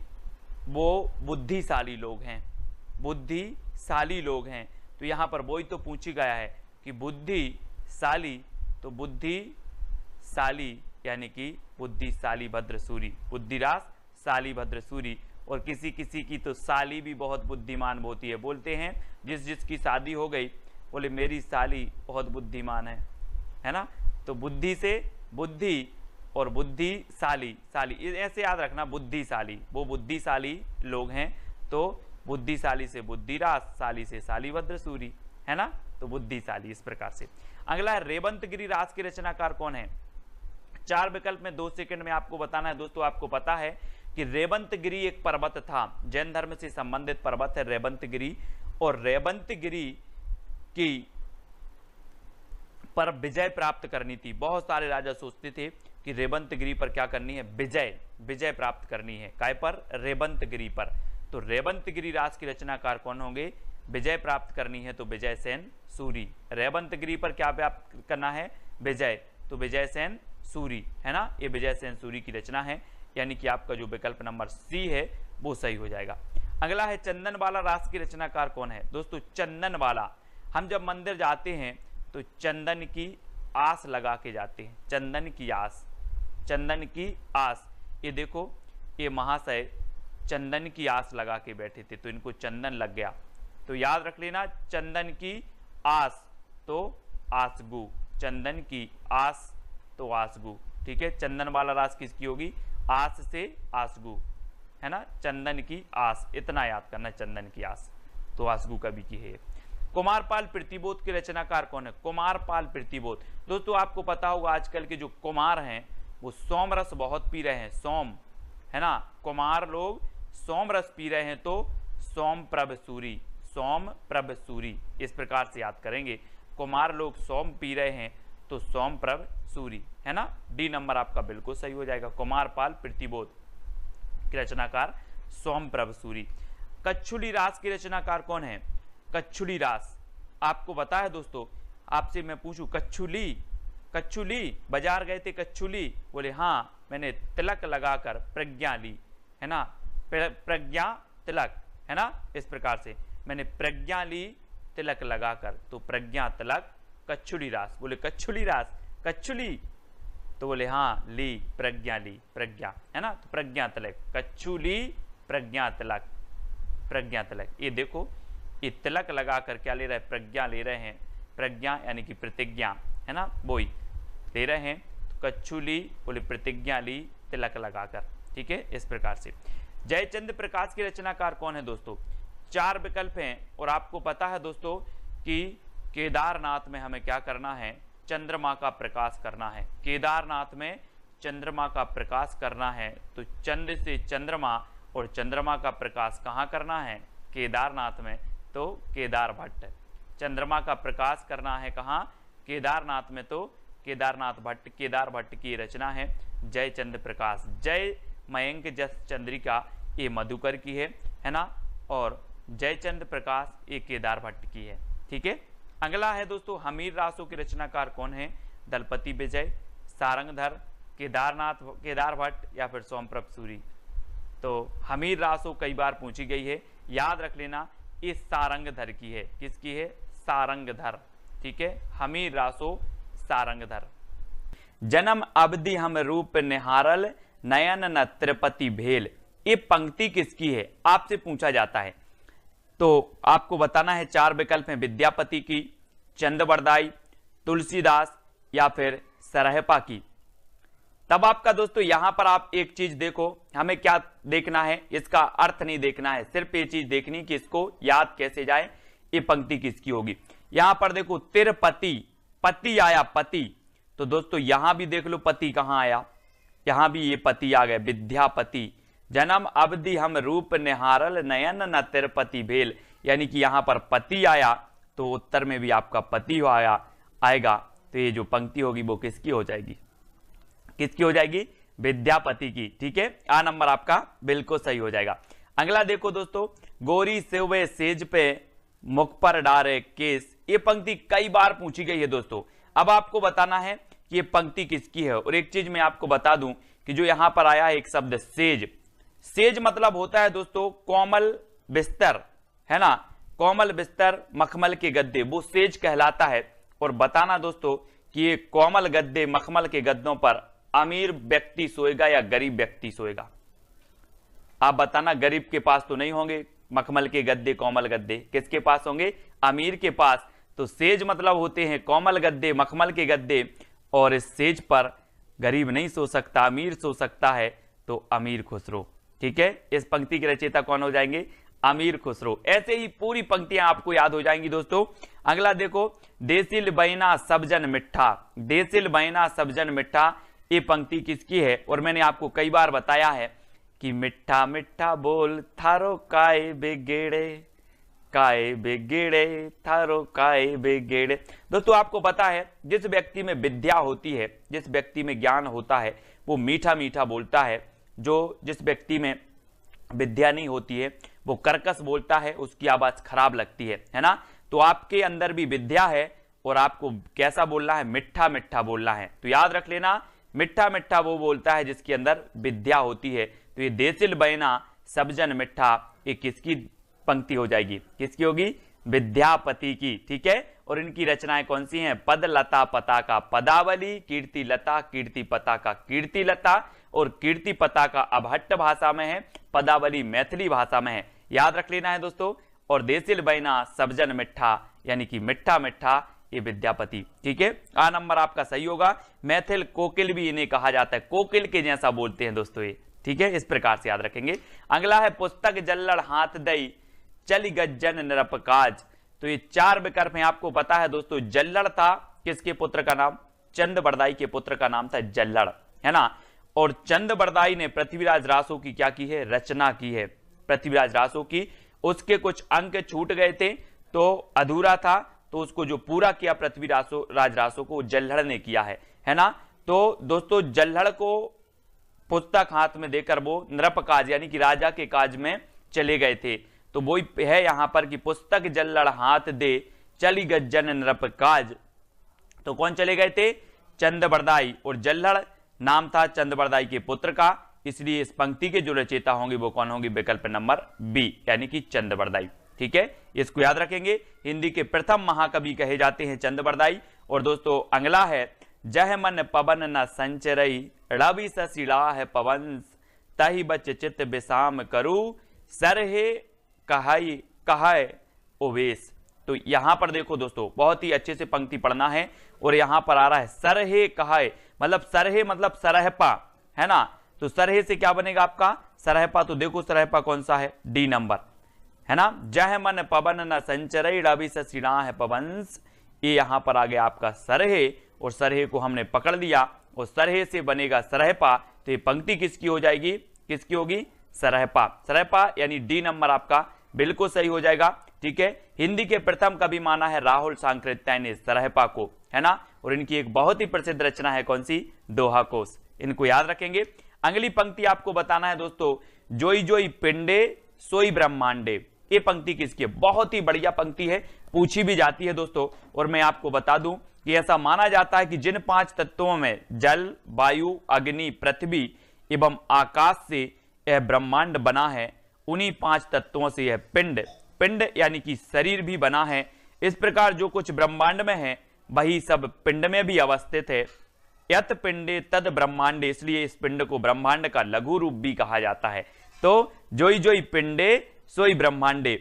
A: वो बुद्धिशाली लोग हैं, बुद्धिशाली लोग हैं। तो यहाँ पर वही तो पूछी गया है कि बुद्धिशाली, तो बुद्धिशाली यानी कि बुद्धिशाली भद्रसूरी। बुद्धिरास शाली भद्रसूरी। और किसी किसी की तो साली भी बहुत बुद्धिमान होती है। बोलते हैं जिसकी शादी हो गई बोले मेरी साली बहुत बुद्धिमान है ना। तो बुद्धि से बुद्धि और बुद्धिशाली, शाली ऐसे याद रखना, बुद्धिशाली, वो बुद्धिशाली लोग हैं, तो बुद्धिशाली से बुद्धिराज, शाली से शालीभद्र सूरी, है ना, तो बुद्धिशाली इस प्रकार से। अगला है रेवंतगिरी रास के रचनाकार कौन है? 4 विकल्प में 2 सेकंड में आपको बताना है दोस्तों। आपको पता है कि रेवंतगिरी एक पर्वत था, जैन धर्म से संबंधित पर्वत है रेवंतगिरी, और रेवंतगिरी की पर विजय प्राप्त करनी थी। बहुत सारे राजा सोचते थे कि रेवंतगिरी पर क्या करनी है, विजय प्राप्त करनी है, काय पर, रेवंतगिरी पर। तो रेवंतगिरी रास के रचनाकार कौन होंगे? विजय प्राप्त करनी है तो विजय सेन सूरी। रेवंतगिरी पर क्या प्राप्त करना है? विजय, तो विजय सेन सूरी, है ना, ये विजय सेन सूरी की रचना है, यानी कि आपका जो विकल्प नंबर सी है वो सही हो जाएगा। अगला है चंदनवाला रास की रचनाकार कौन है? दोस्तों चंदनवाला, हम जब मंदिर जाते हैं तो चंदन की आस लगा के जाते हैं, चंदन की आस, चंदन की आस। ये देखो, ये महाशय चंदन की आस लगा के बैठे थे, तो इनको चंदन लग गया, तो याद रख लेना, चंदन की आस तो आसगु, चंदन की आस तो आसगु, ठीक है। चंदन वाला रास किसकी होगी? आस से आसगु, है ना, चंदन की आस, इतना याद करना, चंदन की आस तो आसगु कवि की है। कुमारपाल प्रतिबोध के रचनाकार कौन है? कुमारपाल प्रतिबोध, दोस्तों आपको पता होगा आजकल के जो कुमार हैं वो सोम रस बहुत पी रहे हैं, सोम, है ना, कुमार लोग सोम रस पी रहे हैं, तो सोम प्रभ सूरी, सोम प्रभ सूरी, इस प्रकार से याद करेंगे। कुमार लोग सोम पी रहे हैं तो सोम प्रभ सूरी, है ना, डी नंबर आपका बिल्कुल सही हो जाएगा। कुमारपाल प्रतिबोध के रचनाकार सोम प्रभ सूरी। कच्छुली रास के रचनाकार कौन है? कच्छुली रास आपको पता है दोस्तों, आपसे मैं पूछूं कच्छुली, कच्छुली बाजार गए थे कच्छुली, बोले हाँ, मैंने तिलक लगाकर प्रज्ञा ली, है ना, प्रज्ञा तिलक, है ना, इस प्रकार से मैंने प्रज्ञा ली तिलक लगाकर, तो प्रज्ञा तिलक कच्छुली रास। बोले कच्छुली रास, कच्छुली, तो बोले हाँ, ली, प्रज्ञा ली, प्रज्ञा, है ना, तो प्रज्ञा तिलक, कच्छुली प्रज्ञा तिलक, प्रज्ञा तिलक। ये देखो, ये तिलक लगाकर क्या ले रहे हैं? प्रज्ञा ले रहे हैं, प्रज्ञा यानी कि प्रतिज्ञा, है ना, वही ले रहे हैं, तो कच्छुली बोले प्रतिज्ञा ली तिलक लगाकर, ठीक है, इस प्रकार से। जयचंद्र प्रकाश के रचनाकार कौन है दोस्तों? 4 विकल्प हैं, और आपको पता है दोस्तों कि केदारनाथ में हमें क्या करना है? चंद्रमा का प्रकाश करना है। केदारनाथ में चंद्रमा का प्रकाश करना है, तो चंद्र से चंद्रमा, और चंद्रमा का प्रकाश कहाँ करना है? केदारनाथ में, तो केदार भट्ट। चंद्रमा का प्रकाश करना है कहाँ? केदारनाथ में, तो केदारनाथ भट्ट, केदार भट्ट की रचना है जयचंद्र प्रकाश। जय मयंक जस चंद्रिका ये मधुकर की है ना, और जयचंद्र प्रकाश ये केदार भट्ट की है, ठीक है। अगला है दोस्तों हमीर रासों के रचनाकार कौन है? दलपति विजय, सारंगधर, केदार भट्ट या फिर सोमप्रभ सूरी। तो हमीर रासो कई बार पूछी गई है, याद रख लेना, ये सारंगधर की है। किसकी है? सारंगधर, ठीक है, हमीर रासो सारंगधर। जन्म अवधि हम रूप निहारल, नयन न त्रिपति भेल, ये पंक्ति किसकी है? आपसे पूछा जाता है, तो आपको बताना है। 4 विकल्प हैं, विद्यापति की, चंद्रवरदाई, तुलसीदास या फिर सरहपा की। तब आपका दोस्तों यहां पर आप एक चीज देखो, हमें क्या देखना है, इसका अर्थ नहीं देखना है, सिर्फ ये चीज देखनी कि इसको याद कैसे जाए, ये पंक्ति किसकी होगी। यहां पर देखो तिरपति, पति आया, पति, तो दोस्तों यहां भी देख लो पति कहां आया, यहां भी ये पति आ गए, विद्यापति। जन्म अवधि हम रूप निहारल, नयन न तिरपति भेल, यानी कि यहां पर पति आया, तो उत्तर में भी आपका पति आएगा, तो ये जो पंक्ति होगी वो किसकी हो जाएगी? किसकी हो जाएगी? विद्यापति की, ठीक है। आ नंबर आपका बिल्कुल सही हो जाएगा। अगला देखो दोस्तों, गोरी सेवे सेज पे मुख पर डारे केस, ये पंक्ति कई बार पूछी गई है दोस्तों। अब आपको बताना है कि ये पंक्ति किसकी है। और एक चीज मैं आपको बता दूं कि जो यहां पर आया है एक शब्द सेज, सेज मतलब होता है दोस्तों कोमल बिस्तर, है ना, कोमल बिस्तर, मखमल के गद्दे, वो सेज कहलाता है। और बताना दोस्तों कि ये कोमल गद्दे, मखमल के गद्दों पर अमीर व्यक्ति सोएगा या गरीब व्यक्ति सोएगा? आप बताना, गरीब के पास तो नहीं होंगे मखमल के गद्दे, कोमल गद्दे, किसके पास होंगे? अमीर के पास। तो सेज मतलब होते हैं कोमल गद्दे, मखमल के गद्दे, और इस सेज पर गरीब नहीं सो सकता, अमीर सो सकता है, तो अमीर खुसरो। ठीक है, इस पंक्ति के रचयिता कौन हो जाएंगे? अमीर खुसरो। ऐसे ही पूरी पंक्तियां आपको याद हो जाएंगी दोस्तों। अगला देखो, देसिल बैना सबजन मिठा, देसिल बैना सबजन मिठा, ये पंक्ति किसकी है? और मैंने आपको कई बार बताया है कि मिठा मिठा बोल थारो काय बेगेड़े, काय बेगेड़े थारो काय बेगेड़े। दोस्तों आपको पता है, जिस व्यक्ति में विद्या होती है, जिस व्यक्ति में ज्ञान होता है, वो मीठा मीठा बोलता है। जिस व्यक्ति में विद्या नहीं होती है वो कर्कश बोलता है, उसकी आवाज खराब लगती है ना। तो आपके अंदर भी विद्या है और आपको कैसा बोलना है? मिठा मिठा बोलना है। तो याद रख लेना, मिठा मिठा वो बोलता है जिसके अंदर विद्या होती है। तो ये देसिल बैना सबजन मिठा, ये किसकी पंक्ति हो जाएगी? किसकी होगी? विद्यापति की। ठीक है, और इनकी रचनाएं कौन सी हैं? पद लता पताका पदावली, कीर्ति लता कीर्ति पताका कीर्ति लता, और कीर्ति पताका अभट्ट भाषा में है, पदावली मैथिली भाषा में है। याद रख लेना है दोस्तों। और देसिल बैना सबजन मिठा, यानी कि मिठा मिठा, ये विद्यापति। ठीक है, आ नंबर आपका सही होगा। मैथिल कोकिल भी इन्हें कहा जाता है, कोकिल के जैसा बोलते हैं दोस्तों ये। ठीक है, इस प्रकार से याद रखेंगे। अगला है पुस्तक जल्लड़ हाथ दई चली गज्जन निरपकाज। तो ये 4 विकल्प हैं, आपको पता है दोस्तों। जल्लड़ था किसके पुत्र का नाम? चंद बरदाई के पुत्र का नाम था जल्लड़, है ना। और चंद बरदाई ने पृथ्वीराज रासो की क्या की है? रचना की है, पृथ्वीराज रासो की। उसके कुछ अंक छूट गए थे तो अधूरा था, तो उसको जो पूरा किया पृथ्वीराज रासो को, जल्लड़ ने किया है ना। तो दोस्तों जल्लड़ को पुस्तक हाथ में देकर वो नृपकाज यानी कि राजा के काज में चले गए थे। तो वो है यहां पर कि पुस्तक जल्लड़ हाथ दे चली गज्जन नृपकाज। तो कौन चले गए थे? चंद बरदाई। और जल्लड़ नाम था चंद बरदाई के पुत्र का, इसलिए इस पंक्ति के जो रचयिता होंगे वो कौन होंगे? विकल्प नंबर बी, यानी कि चंद बरदाई। ठीक है, इसको याद रखेंगे। हिंदी के प्रथम महाकवि कहे जाते हैं चंद बरदाई। और दोस्तों अगला है, जह मन पवन न संचरई रवि सशिला है पवंस, तहि बच चित विसाम करू सरहे कहाय ओवेश। तो यहां पर देखो दोस्तों, बहुत ही अच्छे से पंक्ति पढ़ना है। और यहां पर आ रहा है सरहे कहाय, मतलब सरहे मतलब सरहपा, है ना। तो सरहे से क्या बनेगा आपका? सरहपा। तो देखो सरहपा कौन सा है? डी नंबर, है ना। जह मन पवन न संचरई रवि सशिला है पवंस, ये यहां पर आ गया आपका सरहे। और सरहे को हमने पकड़ लिया और सरहे से बनेगा सरहपा। तो ये पंक्ति किसकी हो जाएगी? किसकी होगी? सरहपा। सरहपा यानी डी नंबर आपका बिल्कुल सही हो जाएगा। ठीक है, हिंदी के प्रथम कवि माना है राहुल सांकृत्यायन ने सरहपा को, है ना। और इनकी एक बहुत ही प्रसिद्ध रचना है कौन सी? दोहा कोश। इनको याद रखेंगे। अगली पंक्ति आपको बताना है दोस्तों, जोई जोई पिंडे सोई ब्रह्मांडे। ये पंक्ति किसकी है? बहुत ही बढ़िया पंक्ति है, पूछी भी जाती है दोस्तों। और मैं आपको बता दूं कि ऐसा माना जाता है कि जिन 5 तत्वों में जल, वायु, अग्नि, पृथ्वी एवं आकाश से यह ब्रह्मांड बना है, उन्हीं 5 तत्वों से यह पिंड यानी कि शरीर भी बना है। इस प्रकार जो कुछ ब्रह्मांड में है वही सब पिंड में भी अवस्थित है। यत पिंडे तद ब्रह्मांडे, इसलिए इस पिंड को ब्रह्मांड का लघु रूप भी कहा जाता है। तो जोई जोई पिंडे सोई ब्रह्मांडे,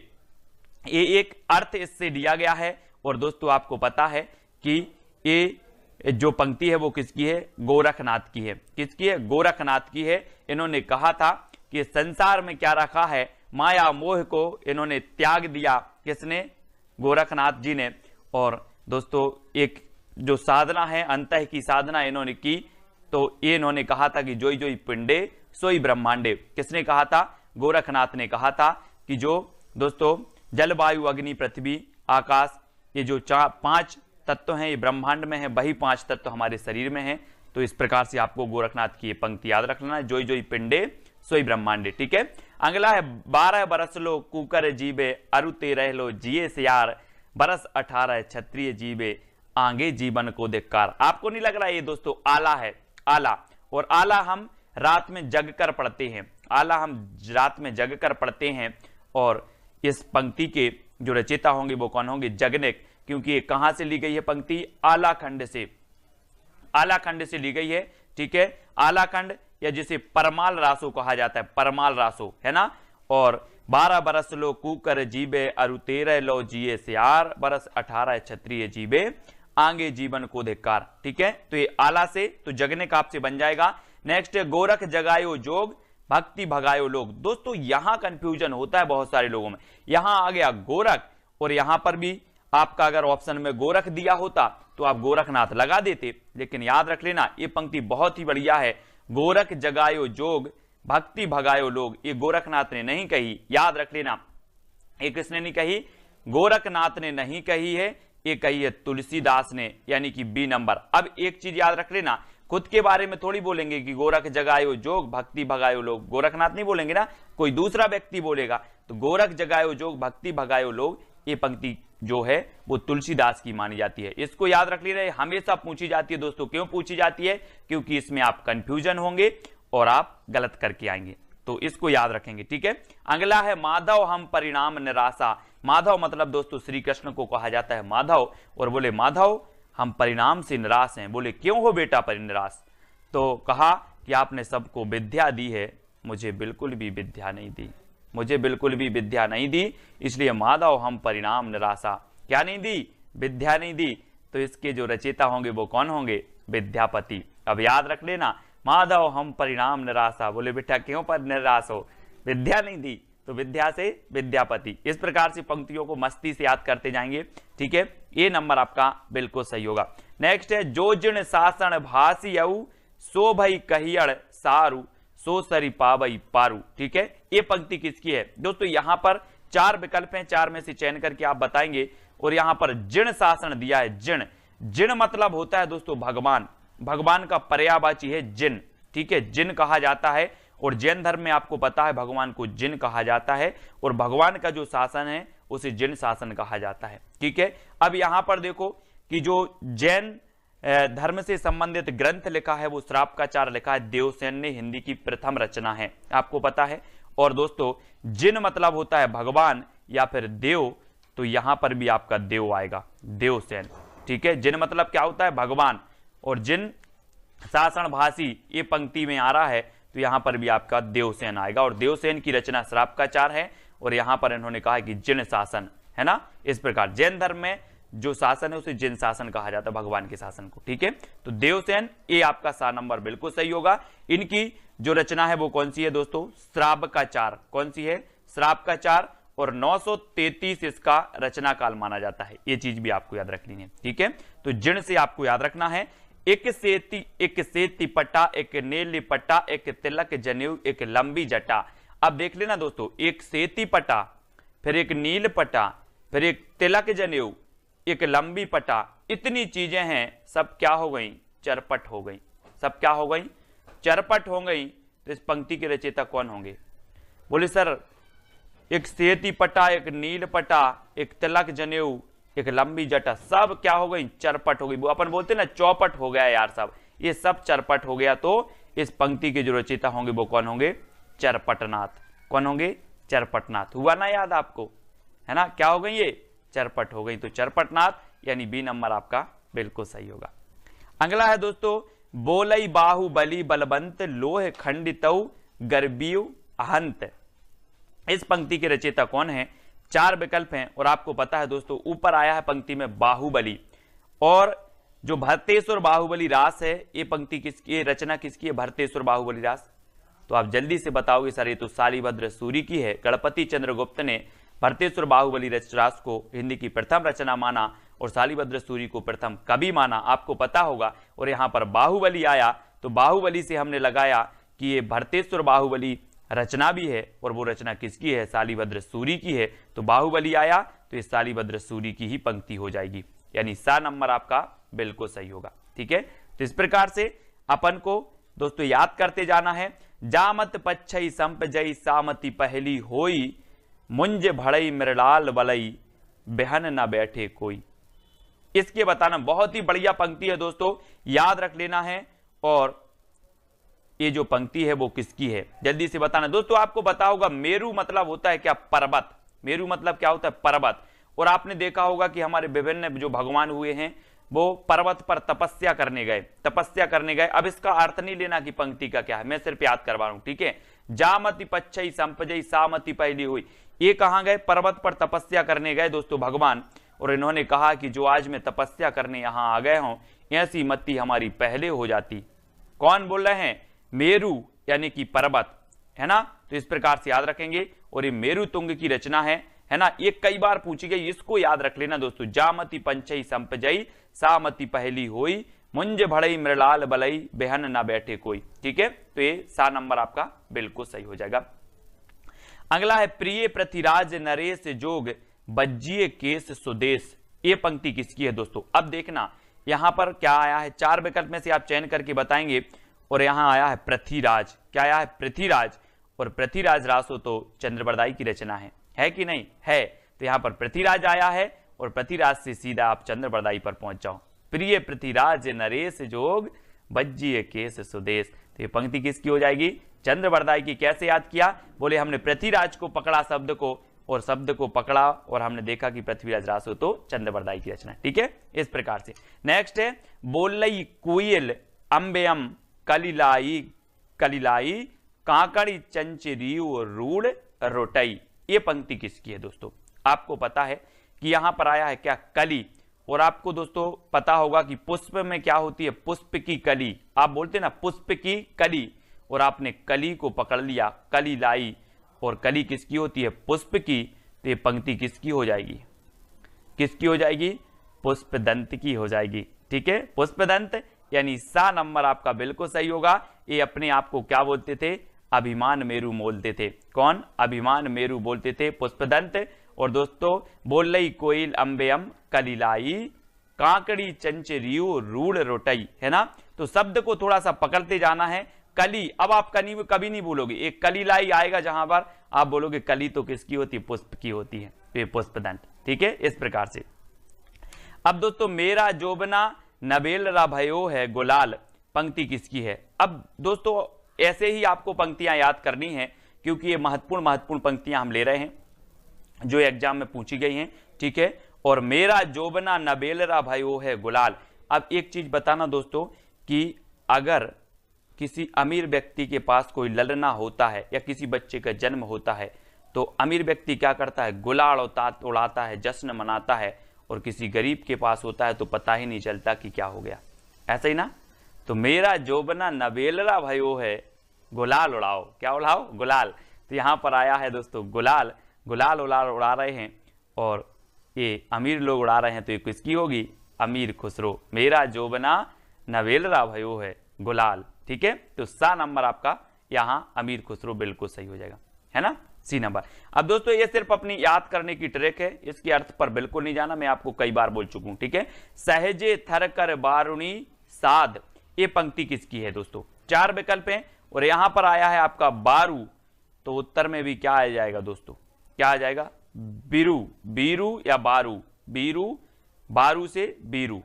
A: ये एक अर्थ इससे लिया गया है। और दोस्तों आपको पता है कि ये जो पंक्ति है वो किसकी है? गोरखनाथ की है। किसकी है? गोरखनाथ की है। इन्होंने कहा था कि संसार में क्या रखा है? माया मोह को इन्होंने त्याग दिया। किसने? गोरखनाथ जी ने। और दोस्तों एक जो साधना है, अंतः की साधना इन्होंने की। तो ये इन्होंने कहा था कि जोई जोई पिंडे सोई ब्रह्मांडे। किसने कहा था? गोरखनाथ ने कहा था कि जो दोस्तों जलवायु, अग्नि, पृथ्वी, आकाश, ये जो 5 तत्व हैं ये ब्रह्मांड में है, वही 5 तत्व हमारे शरीर में हैं। तो इस प्रकार से आपको गोरखनाथ की ये पंक्ति याद रखना है, जोई जोई पिंडे सोई ब्रह्मांडे। ठीक है, अगला है 12 बरस लो कुकर जीवे अरु 13 लो जिये से यार, बरस 18 क्षत्रिय जीवे आगे जीवन को धिक्कार। आपको नहीं लग रहा है ये दोस्तों आला है? आला। और आला हम रात में जग कर पढ़ते हैं, आला हम रात में जग कर पढ़ते हैं। और इस पंक्ति के जो रचयिता होंगे वो कौन होंगे? जगनेक। क्योंकि ये कहां से ली गई है पंक्ति? आलाखंड से, आलाखंड से ली गई है। ठीक है, आलाखंड या जिसे परमाल रासो कहा जाता है, परमाल रासो, है ना। और 12 बरस लो कुकर जीवे अरु 13 लो जिये सियार, बरस 18 क्षत्रिय जीवे आगे जीवन को धिक्कार। ठीक है, तो ये आला से तो जगने का आपसे बन जाएगा। नेक्स्ट है गोरख जगायो जोग भक्ति भगायो लोग। दोस्तों यहां कंफ्यूजन होता है बहुत सारे लोगों में, यहां आ गया गोरख और यहां पर भी आपका अगर ऑप्शन में गोरख दिया होता तो आप गोरखनाथ लगा देते, लेकिन याद रख लेना ये पंक्ति बहुत ही बढ़िया है। गोरख जगायो जोग भक्ति भगायो लोग, ये गोरखनाथ ने नहीं कही, याद रख लेना। ये किसने नहीं कही? गोरखनाथ ने नहीं कही है, ये कही है तुलसीदास ने, यानी कि बी नंबर। अब एक चीज याद रख लेना, खुद के बारे में थोड़ी बोलेंगे कि गोरख जगायो जोग भक्ति भगायो लोग, गोरखनाथ नहीं बोलेंगे ना, कोई दूसरा व्यक्ति बोलेगा। तो गोरख जगायो जोग भक्ति भगायो लोग, ये पंक्ति जो है वो तुलसीदास की मानी जाती है। इसको याद रख लेना, हमेशा पूछी जाती है दोस्तों। क्यों पूछी जाती है? क्योंकि इसमें आप कंफ्यूजन होंगे और आप गलत करके आएंगे, तो इसको याद रखेंगे। ठीक है, अगला है माधव हम परिणाम निराशा। माधव मतलब दोस्तों श्री कृष्ण को कहा जाता है माधव, और बोले माधव हम परिणाम से निराश हैं। बोले क्यों हो बेटा निराश? तो कहा कि आपने सबको विद्या दी है, मुझे बिल्कुल भी विद्या नहीं दी, मुझे बिल्कुल भी विद्या नहीं दी, इसलिए माधव हम परिणाम निराशा। क्या नहीं दी? विद्या नहीं दी। तो इसके जो रचयिता होंगे वो कौन होंगे? विद्यापति। अब याद रख लेना, माधव हम परिणाम निराशा। बोले बेटा क्यों पर निराश हो? विद्या नहीं दी, तो विद्या से विद्यापति। इस प्रकार से पंक्तियों को मस्ती से याद करते जाएंगे। ठीक है, ये नंबर आपका बिल्कुल सही होगा। नेक्स्ट है जो जिण शासन भासियऊ सो भई कहियड़ सारू सो सरी पावई पारू। ठीक है, ये पंक्ति किसकी है दोस्तों? यहां पर 4 विकल्प हैं, 4 में से चयन करके आप बताएंगे। और यहां पर जिण शासन दिया है। जिण, जिण मतलब होता है दोस्तों भगवान, भगवान का पर्यायवाची है जिन। ठीक है, जिन कहा जाता है, और जैन धर्म में आपको पता है भगवान को जिन कहा जाता है, और भगवान का जो शासन है उसे जिन शासन कहा जाता है। ठीक है, अब यहां पर देखो कि जो जैन धर्म से संबंधित ग्रंथ लिखा है वो श्रापकाचार लिखा है, देवसेन ने हिंदी की प्रथम रचना है, आपको पता है। और दोस्तों जिन मतलब होता है भगवान या फिर देव, तो यहां पर भी आपका देव आएगा, देवसेन। ठीक है, जिन मतलब क्या होता है? भगवान। और जिन शासन भाषी ये पंक्ति में आ रहा है, तो यहां पर भी आपका देवसेन आएगा। और देवसेन की रचना श्रापकाचार है, और यहां पर इन्होंने कहा कि जिन शासन है ना। इस प्रकार जैन धर्म में जो शासन है उसे जिन शासन कहा जाता है, भगवान के शासन को। ठीक है, तो देवसेन ये आपका सा नंबर बिल्कुल सही होगा। इनकी जो रचना है वो कौन सी है दोस्तों? श्रावकाचार। कौन सी है? श्रावकाचार। और 933 इसका रचना काल माना जाता है, ये चीज भी आपको याद रखनी है। ठीक है, तो जिन से आपको याद रखना है एक सेती पट्टा, एक नीली पट्टा, एक तिलक जनेऊ, एक लंबी जटा। अब देख लेना दोस्तों, एक सेती पट्टा, फिर एक नील पट्टा, फिर एक तिलक जनेऊ, एक लंबी पट्टा, इतनी चीजें हैं, सब क्या हो गई? चरपट हो गई। सब क्या हो गई? चरपट हो गई। तो इस पंक्ति के रचयिता कौन होंगे? बोले सर एक सेती पट्टा, एक नील पट्टा, एक तिलक जनेऊ, एक लंबी जटा, सब क्या हो गई? चरपट हो गई। वो अपन बोलते ना चौपट हो गया यार, सब ये सब चरपट हो गया। तो इस पंक्ति के जो रचयिता होंगे वो कौन होंगे? चरपटनाथ। कौन होंगे? चरपटनाथ। हुआ ना याद आपको? है ना, क्या हो गई? ये चरपट हो गई। तो चरपटनाथ यानी बी नंबर आपका बिल्कुल सही होगा। अगला है दोस्तों बोलई बाहुबली बलवंत लोह खंडितऊ गर्बियु अहंत। इस पंक्ति के रचयिता कौन है? 4 विकल्प हैं, और आपको पता है दोस्तों ऊपर आया है पंक्ति में बाहुबली, और जो भरतेश्वर बाहुबली रास है ये पंक्ति किसकी, ये रचना किसकी है? भरतेश्वर बाहुबली रास। तो आप जल्दी से बताओगे सर ये तो शालिभद्र सूरी की है। गणपति चंद्रगुप्त ने भरतेश्वर बाहुबली रास को हिंदी की प्रथम रचना माना, और शालिभद्र सूरी को प्रथम कवि माना, आपको पता होगा। और यहां पर बाहुबली आया, तो बाहुबली से हमने लगाया कि ये भरतेश्वर बाहुबली रचना भी है, और वो रचना किसकी है? शालिभद्र सूरी की है। तो बाहुबली आया तो ये शालिभद्र सूरी की ही पंक्ति हो जाएगी, यानी सा नंबर आपका बिल्कुल सही होगा। ठीक है, तो इस प्रकार से अपन को दोस्तों याद करते जाना है। जामत पच्छई संप जई सामति पहली होई, मुंज भड़ई मृलाल बलई बेहन न बैठे कोई। इसके बताना बहुत ही बढ़िया पंक्ति है दोस्तों, याद रख लेना है। और ये जो पंक्ति है वो किसकी है जल्दी से बताना दोस्तों। आपको पता होगा मेरू मतलब होता है क्या? पर्वत। मेरू मतलब क्या होता है? पर्वत। और आपने देखा होगा कि हमारे विभिन्न जो भगवान हुए हैं वो पर्वत पर तपस्या करने गए, तपस्या करने गए। अब इसका अर्थ नहीं लेना कि पंक्ति का क्या है, मैं सिर्फ याद करवा रहा हूं। ठीक है, जामति पच्छई संपजई सामति पहली हुई, ये कहां गए? पर्वत पर तपस्या करने गए दोस्तों भगवान। और इन्होंने कहा कि जो आज मैं तपस्या करने यहां आ गए हूं, ऐसी मति हमारी पहले हो जाती। कौन बोल रहे हैं? मेरू यानी कि पर्वत, है ना। तो इस प्रकार से याद रखेंगे। और ये मेरु तुंग की रचना है ना। ये कई बार पूछी गई, इसको याद रख लेना दोस्तों। जामति पंचई संपजई, सामति पहली होई, मुंज भड़ई मृलाल बलई, बेहन ना बैठे कोई। ठीक है, तो ये सा नंबर आपका बिल्कुल सही हो जाएगा। अगला है प्रिय पृथ्वीराज नरेश जोग, बज्जिए केस सुदेश। ये पंक्ति किसकी है दोस्तों? अब देखना यहां पर क्या आया है, 4 विकल्प में से आप चयन करके बताएंगे। और यहां आया है पृथ्वीराज। क्या आया है? पृथ्वीराज। और पृथ्वीराज रासो तो चंद्रबरदाई की रचना है कि नहीं? है। तो यहां पर पृथ्वीराज आया है और पृथ्वीराज से सीधा आप चंद्रबरदाई पर पहुंच जाओ। प्रिय पृथ्वीराज नरेश जोग, बज्जिए केस सुदेश। तो ये पंक्ति किसकी हो जाएगी? चंद्रबरदाई की। कैसे याद किया? बोले हमने पृथ्वीराज को पकड़ा शब्द को, और शब्द को पकड़ा और हमने देखा कि पृथ्वीराज रासो तो चंद्रबरदाई की रचना। ठीक है, इस प्रकार से। नेक्स्ट है बोलई कुयल अंबेयम कलिलाई कलिलाई, काकड़ी चंचरी रूढ़ रोटई। ये पंक्ति किसकी है दोस्तों? आपको पता है कि यहां पर आया है क्या? कली। और आपको दोस्तों पता होगा कि पुष्प में क्या होती है? पुष्प की कली। आप बोलते ना पुष्प की कली, और आपने कली को पकड़ लिया, कली लाई। और कली किसकी होती है? पुष्प की। तो ये पंक्ति किसकी हो जाएगी? किसकी हो जाएगी? पुष्पदंत की हो जाएगी। ठीक है, पुष्पदंत यानी सा नंबर आपका बिल्कुल सही होगा। ये अपने आप को क्या बोलते थे? अभिमान मेरु बोलते थे। कौन? अभिमान मेरु बोलते थे, पुष्पदंत। और दोस्तों बोलई कोयल अंबेयम कलिलाई, काकड़ी चंचरियो रूढ़ रोटई, है ना। तो शब्द को थोड़ा सा पकड़ते जाना है। कली, अब आप कभी नहीं बोलोगे, एक कलिलाई आएगा जहां पर आप बोलोगे कली तो किसकी होती है? पुष्प की होती है। तो ये पुष्पदंत। ठीक है, इस प्रकार से। अब दोस्तों मेरा जोबना नबेलरा भयो है गुलाल, पंक्ति किसकी है? अब दोस्तों ऐसे ही आपको पंक्तियां याद करनी है, क्योंकि ये महत्वपूर्ण पंक्तियां हम ले रहे हैं जो एग्जाम में पूछी गई हैं। ठीक है, और मेरा जोबना नबेलरा भयो है गुलाल। अब एक चीज बताना दोस्तों कि अगर किसी अमीर व्यक्ति के पास कोई ललना होता है या किसी बच्चे का जन्म होता है, तो अमीर व्यक्ति क्या करता है? गुलाल उड़ाता है, जश्न मनाता है। और किसी गरीब के पास होता है तो पता ही नहीं चलता कि क्या हो गया। ऐसा ही ना। तो मेरा जोबना नबेलरा भयो है गुलाल उड़ाओ। क्या उड़ाओ? गुलाल। तो यहां पर आया है दोस्तों गुलाल, गुलाल उड़ा रहे हैं और ये अमीर लोग उड़ा रहे हैं। तो ये किसकी होगी? अमीर खुसरो। मेरा जोबना नबेलरा भयो है गुलाल। ठीक है, तो सा नंबर आपका यहां अमीर खुसरो बिल्कुल सही हो जाएगा, है ना, सी नंबर। अब दोस्तों ये सिर्फ अपनी याद करने की ट्रिक है, इसके अर्थ पर बिल्कुल नहीं जाना, मैं आपको कई बार बोल चुका हूं। ठीक है, सहजे थर कर बारुणी साध, ये पंक्ति किसकी है दोस्तों? 4 विकल्प हैं और यहां पर आया है आपका बारू। तो उत्तर में भी क्या आ जाएगा दोस्तों? क्या आ जाएगा? बीरू, बीरू या बारू, बीरू, बारू से बीरू,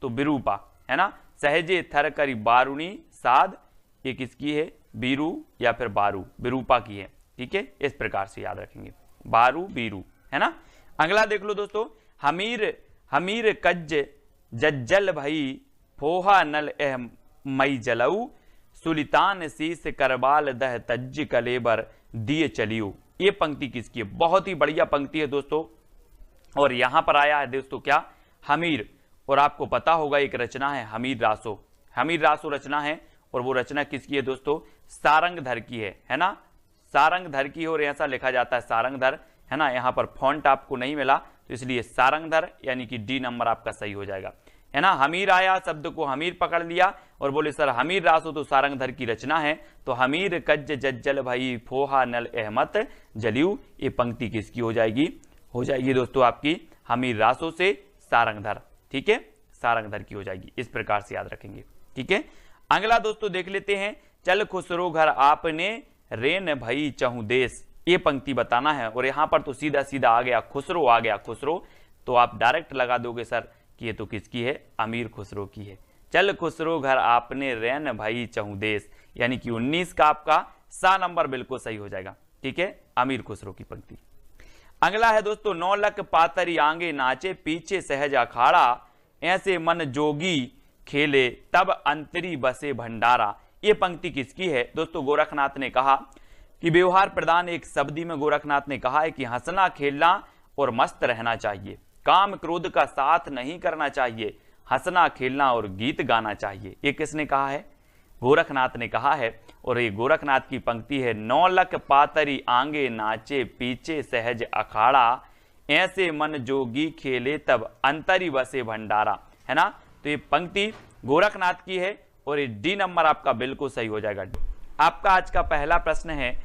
A: तो बिरूपा, है ना। सहजे थर करी बारुणी साध, ये किसकी है? बीरू या फिर बारू, बिरूपा की है। ठीक है, इस प्रकार से याद रखेंगे, बारू बीरू, है ना। अगला देख लो दोस्तों, हमीर हमीर कज्ज जज्जल भई, फोहा नल एह मई जलऊ, सुलितान शीस करबाल दह तज्ज कलेबर दिए चलियो। ये पंक्ति किसकी है? बहुत ही बढ़िया पंक्ति है दोस्तों। और यहां पर आया है दोस्तों क्या? हमीर। और आपको पता होगा एक रचना है हमीर रासो, हमीर रासो रचना है। और वो रचना किसकी है दोस्तों? सारंगधर की है ना। सारंगधर की, और ऐसा लिखा जाता है सारंगधर, है ना। यहाँ पर फॉन्ट आपको नहीं मिला तो इसलिए सारंगधर यानी कि डी नंबर आपका सही हो जाएगा, है ना। हमीर आया, शब्द को हमीर पकड़ लिया और बोले सर हमीर रासो तो सारंगधर की रचना है। तो हमीर कज्ज जज्जल भाई फोहा नल अहमत जलियू, ये पंक्ति किसकी हो जाएगी? हो जाएगी दोस्तों आपकी हमीर रासो से सारंगधर। ठीक है, सारंगधर की हो जाएगी। इस प्रकार से याद रखेंगे। ठीक है, अगला दोस्तों देख लेते हैं, चल खुसरो घर आपने रेन भई चहु देश, ये पंक्ति बताना है। और यहां पर तो सीधा सीधा आ गया खुसरो, आ गया खुसरो, तो आप डायरेक्ट लगा दोगे सर कि ये तो किसकी है? अमीर खुसरो की है। चल खुसरो घर आपने रेन भई चहु देश, यानी कि 19 का आपका सा नंबर बिल्कुल सही हो जाएगा। ठीक है, अमीर खुसरो की पंक्ति। अगला है दोस्तों, 9 लख पातरी आंगे नाचे, पीछे सहज अखाड़ा, ऐसे मन जोगी खेले तब अंतरी बसे भंडारा। ये पंक्ति किसकी है दोस्तों? गोरखनाथ ने कहा कि व्यवहार प्रधान एक शब्दी में गोरखनाथ ने कहा है कि हंसना खेलना और मस्त रहना चाहिए। काम क्रोध का साथ नहीं करना चाहिए, हंसना खेलना और गीत गाना चाहिए। ये किसने कहा है? गोरखनाथ ने कहा है। और ये गोरखनाथ की पंक्ति है, 9 लख पातरी आंगे नाचे पीछे सहज अखाड़ा, ऐसे मन जोगी खेले तब अंतरी बसे भंडारा, है ना। तो ये पंक्ति गोरखनाथ की है और ये डी नंबर आपका बिल्कुल सही हो जाएगा। आपका आज का पहला प्रश्न है,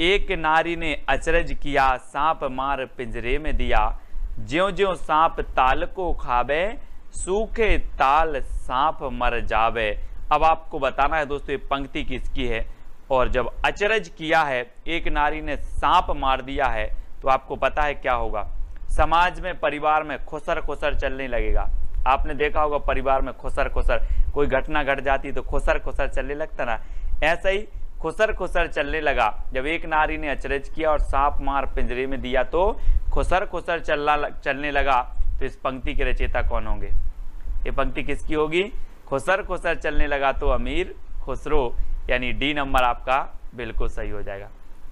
A: एक नारी ने अचरज किया, सांप मार पिंजरे में दिया, ज्यों ज्यों सांप ताल को खावे, सूखे ताल सांप मर जावे। अब आपको बताना है दोस्तों ये पंक्ति किसकी है। और जब अचरज किया है, एक नारी ने सांप मार दिया है, तो आपको पता है क्या होगा, समाज में परिवार में खुसर खुसर चलने लगेगा। आपने देखा होगा परिवार में खुसर खुसर, कोई घटना घट जाती तो खुसर खुसर चलने लगता ना, ऐसा ही खुसर खुसर चलने लगा। जब एक नारी ने अचरज किया और सांप मार पिंजरे में दिया तो खुसर खुसर चलने लगा। तो इस पंक्ति के रचयिता कौन होंगे? ये पंक्ति किसकी होगी? खुसर खुसर चलने लगा तो अमीर खुसरो, यानी डी नंबर आपका बिल्कुल सही हो जाएगा।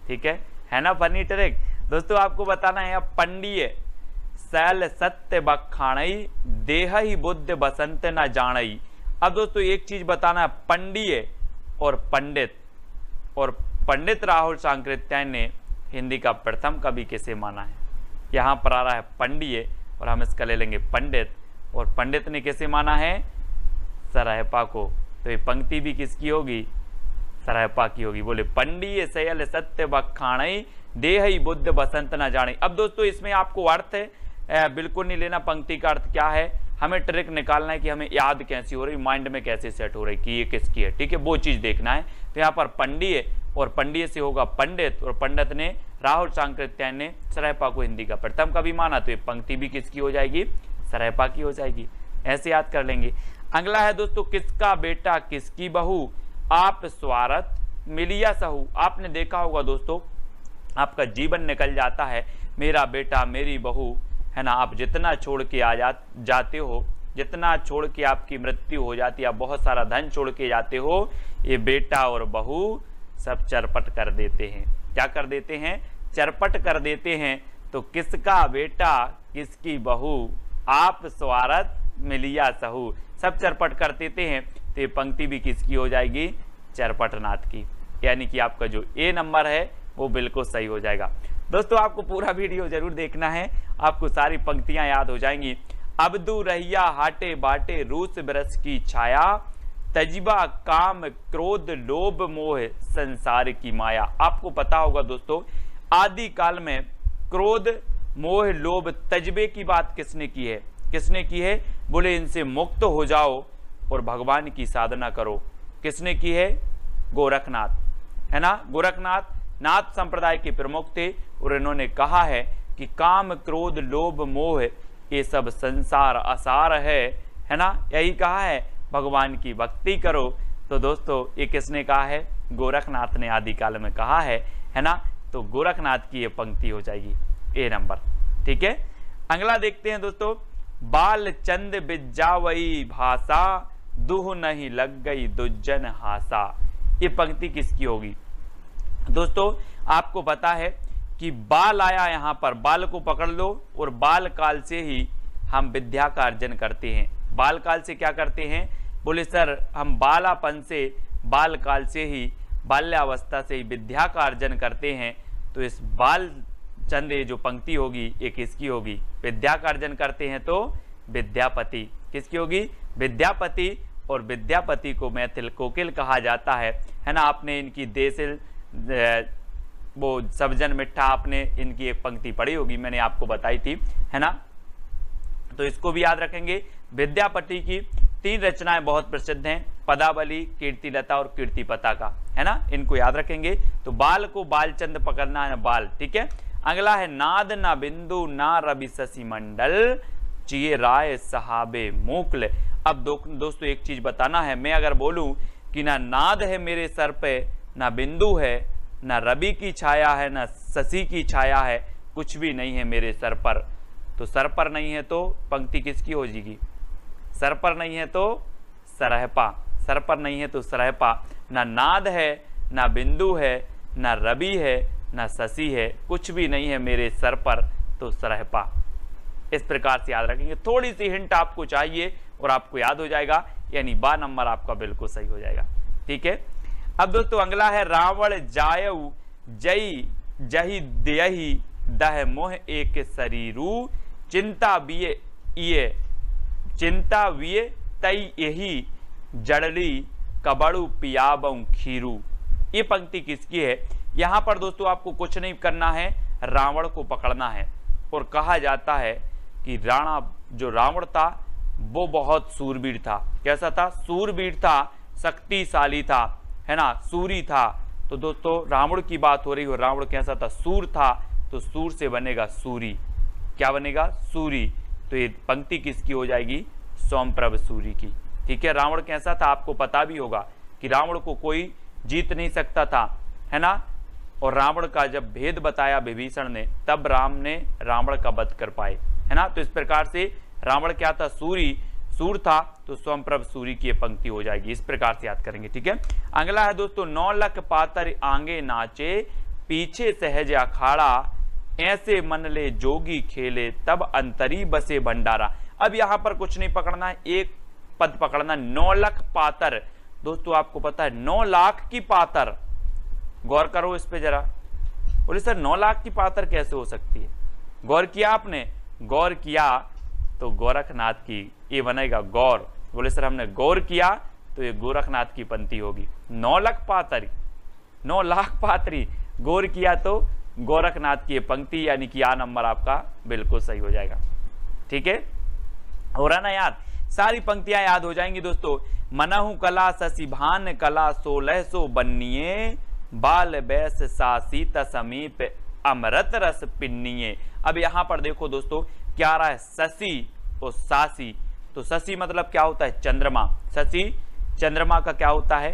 A: ठीक है ना फनी ट्रिक। दोस्तों आपको बताना है, अब पंडिये सैल सत्य बखाणई, देह ही बुद्ध बसंत न जानई। अब दोस्तों एक चीज बताना है, पंडिये और पंडित, और पंडित राहुल सांकृत्यायन ने हिंदी का प्रथम कवि किसे माना है? यहाँ पर आ रहा है पंडिये और हम इसका ले लेंगे पंडित, और पंडित ने किसे माना है? सराहपा को। तो ये पंक्ति भी किसकी होगी? सराहपा की होगी। बोले पंडिये सयल सत्य बखाणई, देह ही बुद्ध बसंत न जाने। अब दोस्तों इसमें आपको अर्थ बिल्कुल नहीं लेना, पंक्ति का अर्थ क्या है, हमें ट्रिक निकालना है कि हमें याद कैसी हो रही, माइंड में कैसे सेट हो रही कि ये किसकी है। ठीक है, वो चीज देखना है। तो यहाँ पर पंडिये और पंडिये से होगा पंडित, और पंडित ने राहुल सांकृत्यायन ने सराहपा को हिंदी का प्रथम कवि माना, तो ये पंक्ति भी किसकी हो जाएगी? सराहपा की हो जाएगी। ऐसे याद कर लेंगे। अगला है दोस्तों, किसका बेटा किसकी बहू, आप स्वार्थ मिलिया सहू। आपने देखा होगा दोस्तों, आपका जीवन निकल जाता है, मेरा बेटा मेरी बहू, है ना। आप जितना छोड़ के जाते हो, जितना छोड़ के आपकी मृत्यु हो जाती है, आप बहुत सारा धन छोड़ के जाते हो, ये बेटा और बहू सब चरपट कर देते हैं। क्या कर देते हैं? चरपट कर देते हैं। तो किसका बेटा किसकी बहू, आप स्वार्थ मिलिया सहू, सब चरपट कर देते हैं। तो ये पंक्ति भी किसकी हो जाएगी? चरपटनाथ की, यानी कि आपका जो ए नंबर है वो बिल्कुल सही हो जाएगा। दोस्तों आपको पूरा वीडियो जरूर देखना है, आपको सारी पंक्तियां याद हो जाएंगी। अबदू रहिया हाटे बाटे, रूस बरस की छाया, तजबा काम क्रोध लोभ मोह संसार की माया। आपको पता होगा दोस्तों, आदि काल में क्रोध मोह लोभ तजबे की बात किसने की है? किसने की है? बोले इनसे मुक्त हो जाओ और भगवान की साधना करो। किसने की है? गोरखनाथ, है ना। गोरखनाथ नाथ संप्रदाय के प्रमुख थे और इन्होंने कहा है कि काम क्रोध लोभ मोह ये सब संसार असार है ना। यही कहा है, भगवान की भक्ति करो। तो दोस्तों ये किसने कहा है? गोरखनाथ ने आदिकाल में कहा है ना। तो गोरखनाथ की ये पंक्ति हो जाएगी ए नंबर। ठीक है, अगला देखते हैं दोस्तों, बाल चंद बिजावई भाषा, दुह नहीं लग गई दुज्जन हासा। ये पंक्ति किसकी होगी? दोस्तों आपको पता है कि बाल आया, यहाँ पर बाल को पकड़ लो, और बाल काल से ही हम विद्या का अर्जन करते हैं। बाल काल से क्या करते हैं? बोले सर हम बालापन से, बाल काल से ही, बाल्यावस्था से ही विद्या का अर्जन करते हैं। तो इस बाल चंद ये जो पंक्ति होगी ये किसकी होगी? विद्या का अर्जन करते हैं तो विद्यापति। किसकी होगी? विद्यापति। और विद्यापति को मैथिल कोकिल कहा जाता है ना। आपने इनकी देसिल वो सबजन मिठा, आपने इनकी एक पंक्ति पढ़ी होगी, मैंने आपको बताई थी, है ना। तो इसको भी याद रखेंगे। विद्यापति की 3 रचनाएं बहुत प्रसिद्ध हैं, पदावली, कीर्तिलता और कीर्तिपता का, है ना। इनको याद रखेंगे। तो बाल को बालचंद पकड़ना है, बाल। ठीक है, अगला है नाद ना बिंदु ना रवि शशि मंडल, चिए राय सहाबे मोकल। अब दोस्तों एक चीज बताना है, मैं अगर बोलूं कि ना नाद है मेरे सर पे, ना बिंदु है, ना रवि की छाया है, ना शशि की छाया है, कुछ भी नहीं है मेरे सर पर, तो सर पर नहीं है तो पंक्ति किसकी हो जाएगी? सर पर नहीं है तो सरहपा, सर पर नहीं है तो सरहपा। ना नाद है, ना बिंदु है, ना रवि है, ना शशि है, कुछ भी नहीं है मेरे सर पर, तो सरहपा। इस प्रकार से याद रखेंगे, थोड़ी सी हिंट आपको चाहिए और आपको याद हो जाएगा, यानी बा नंबर आपका बिल्कुल सही हो जाएगा। ठीक है, अब दोस्तों अगला है रावण जायऊ जई जही देहि दह मोह एक शरीरू चिंता विये तई यही जड़ली कबड़ू पियाबऊ खीरू। ये पंक्ति किसकी है? यहां पर दोस्तों आपको कुछ नहीं करना है, रावण को पकड़ना है। और कहा जाता है कि राणा जो रावण था वो बहुत सूरवीर था। कैसा था? सूरवीर था, शक्तिशाली था, है ना, सूरी था। तो दोस्तों रावण की बात हो रही हो, रावण कैसा था? सूर था, तो सूर से बनेगा सूरी। क्या बनेगा? सूरी। तो ये पंक्ति किसकी हो जाएगी? सोमप्रभ सूरी की। ठीक है, रावण कैसा था आपको पता भी होगा कि रावण को कोई जीत नहीं सकता था, है ना। और रावण का जब भेद बताया विभीषण ने, तब राम ने रावण का वध कर पाए, है ना। तो इस प्रकार से रावण क्या था? सूरी, सूर था, तो सोमप्रभ सूरी की पंक्ति हो जाएगी। इस प्रकार से याद करेंगे। ठीक है, अगला है दोस्तों 9 लख पातर आगे नाचे पीछे सहज अखाड़ा ऐसे मन ले जोगी खेले तब अंतरी बसे भंडारा। अब यहां पर कुछ नहीं पकड़ना है, एक पद पकड़ना। 9 लख पातर, दोस्तों आपको पता है 9 लाख की पातर, गौर करो इस पे जरा। बोले सर 9 लाख की पातर कैसे हो सकती है? गौर किया आपने? गौर किया तो गोरखनाथ की, ये बनेगा गौर। बोले सर हमने गौर किया तो ये गोरखनाथ की पंक्ति होगी। 9 लाख पातरी, 9 लाख पातरी, गौर किया तो गोरखनाथ की पंक्ति, यानी कि आ नंबर आपका बिल्कुल सही हो जाएगा। ठीक है, हो रहा ना याद? सारी पंक्तियां याद हो जाएंगी दोस्तों। मनहु कला शशिभान कला 1600 बन्निये बाल बैस सासीत समीप अमृत रस पिन्निये। अब यहां पर देखो दोस्तों क्या आ रहा है? शशि और सासी। तो शशि मतलब क्या होता है? चंद्रमा। शशि चंद्रमा का क्या होता है?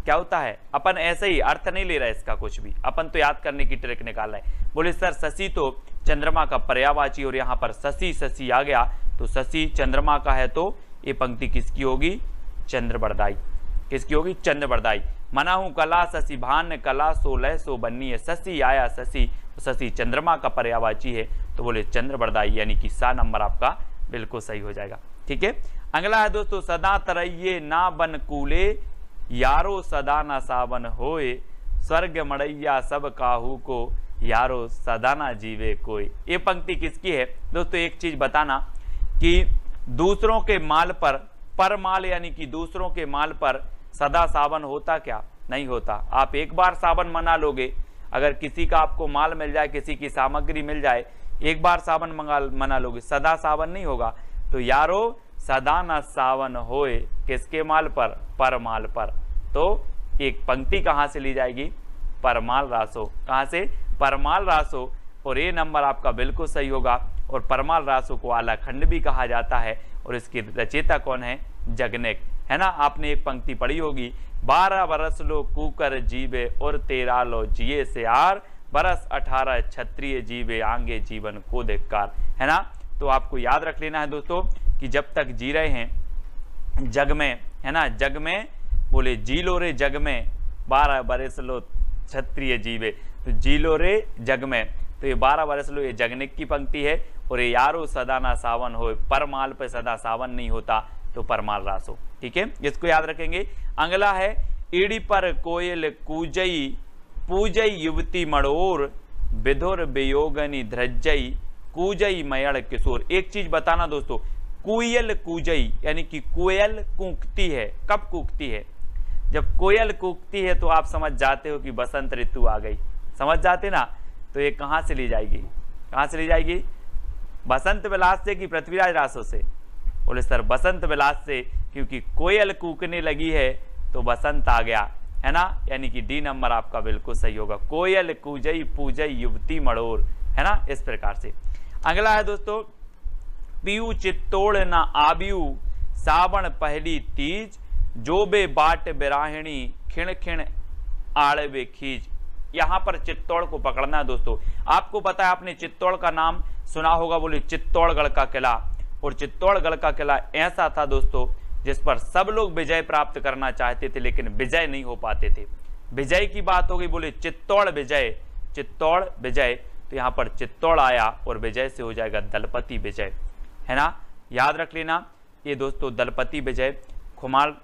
A: क्या होता है? अपन ऐसे ही अर्थ नहीं ले रहा है इसका कुछ भी, अपन तो याद करने की ट्रिक निकाल रहे हैं। बोले सर शशि तो चंद्रमा का पर्यायवाची और यहाँ पर शशि शशि आ गया, तो शशि चंद्रमा का है, तो ये पंक्ति किसकी होगी? चंद्रबरदाई। किसकी होगी? चंद्रबरदाई। मनाहू कला शशि भान कला 1600 बन्नी है, शशि आया शशि, तो शशि चंद्रमा का पर्यायवाची है, तो बोले चंद्रबरदाई, यानी कि सा नंबर आपका बिल्कुल सही हो जाएगा। ठीक है, अगला है दोस्तों सदा तरैये ना बन कूले यारो सदा ना सावन होए स्वर्ग मड़ैया सब काहू को यारो सदा ना जीवे कोई। ये पंक्ति किसकी है? दोस्तों एक चीज बताना कि दूसरों के माल पर माल, यानी कि दूसरों के माल पर सदा सावन होता क्या? नहीं होता। आप एक बार सावन मना लोगे, अगर किसी का आपको माल मिल जाए, किसी की सामग्री मिल जाए, एक बार सावन मना लोगे, सदा सावन नहीं होगा। तो यारो सदा न सावन होए, किसके माल पर माल पर। तो एक पंक्ति कहां से ली जाएगी? परमाल रासो। कहां से? परमाल रासो। और ये नंबर आपका बिल्कुल सही होगा। और परमाल रासो को आलाखंड भी कहा जाता है, और इसकी रचयिता कौन है? जगनेक, है ना। आपने एक पंक्ति पढ़ी होगी, 12 बरस लो कूकर जीवे और 13 लो जिए से आर, बरस 18 क्षत्रिय जीवे आंगे जीवन को धिक्कार, है ना। तो आपको याद रख लेना है दोस्तों कि जब तक जी रहे हैं जग में, है ना, जग में, बोले जी लो रे जग में 12 बरस लो क्षत्रिय जीवे, तो जी लो रे जग में, तो ये 12 बरस लो, ये जगनिक की पंक्ति है। और ये यारो सदा ना सावन हो, परमाल पे सदा सावन नहीं होता, तो परमाल रासो। ठीक है, इसको याद रखेंगे। अगला है ईड़ी पर कोयल कूजई पूजई युवती मड़ोर विधुर वियोगनी ध्रजई कूजई मयड़ किशोर। एक चीज बताना दोस्तों, कोयल कूजई, यानी कि कोयल कूकती है। कब कूकती है? जब कोयल कूकती है तो आप समझ जाते हो कि बसंत ऋतु आ गई, समझ जाते ना। तो ये कहां से ली जाएगी? कहां से ली जाएगी? बसंत विलास से कि पृथ्वीराज रासो से? बोले सर बसंत विलास से, क्योंकि कोयल कूकने लगी है तो बसंत आ गया, है ना। यानी कि डी नंबर आपका बिल्कुल सही होगा। कोयल कूजई पूजई युवती मड़ोर, है ना, इस प्रकार से। अगला है दोस्तों पीयू चित्तौड़ न आबियू सावन पहली तीज जोबे बाट बिराहिणी खिण खिण आड़वे खींच। यहां पर चित्तौड़ को पकड़ना है दोस्तों। आपको पता है, आपने चित्तौड़ का नाम सुना होगा, बोले चित्तौड़गढ़ का किला। और चित्तौड़गढ़ का किला ऐसा था दोस्तों जिस पर सब लोग विजय प्राप्त करना चाहते थे, लेकिन विजय नहीं हो पाते थे। विजय की बात हो गई, बोले चित्तौड़ विजय, चित्तौड़ विजय। तो यहाँ पर चित्तौड़ आया और विजय से हो जाएगा दलपति विजय, है ना, याद रख लेना। ये दोस्तों दलपति विजय खुमाल,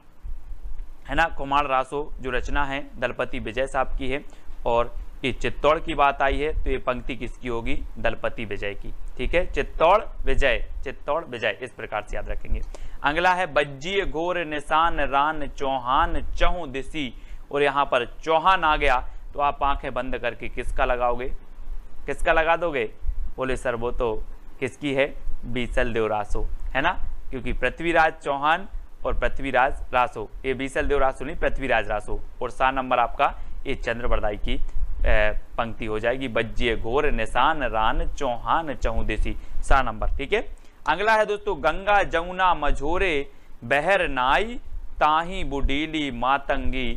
A: है ना, खुमाल रासो जो रचना है दलपति विजय साहब की है। और ये चित्तौड़ की बात आई है तो ये पंक्ति किसकी होगी, दलपति विजय की, ठीक है, चित्तौड़ विजय, चित्तौड़ विजय, इस प्रकार से याद रखेंगे। अगला है बज्जिए घोर निशान रान चौहान चहु दिसी, और यहाँ पर चौहान आ गया तो आप आंखें बंद करके किसका लगाओगे, किसका लगा दोगे, बोले सर वो तो किसकी है, बीसल देव रासो, है ना, क्योंकि पृथ्वीराज चौहान और पृथ्वीराज रासो, ये बीसल देव रासो नहीं, पृथ्वीराज रासो। और 7 नंबर आपका ये चंद्रबरदाई की पंक्ति हो जाएगी, बज्जिए घोर निशान रान चौहान चहु देसी, 7 नंबर, ठीक है। अगला है दोस्तों गंगा जमुना मझोरे बहर नाई ताही बुडीली मातंगी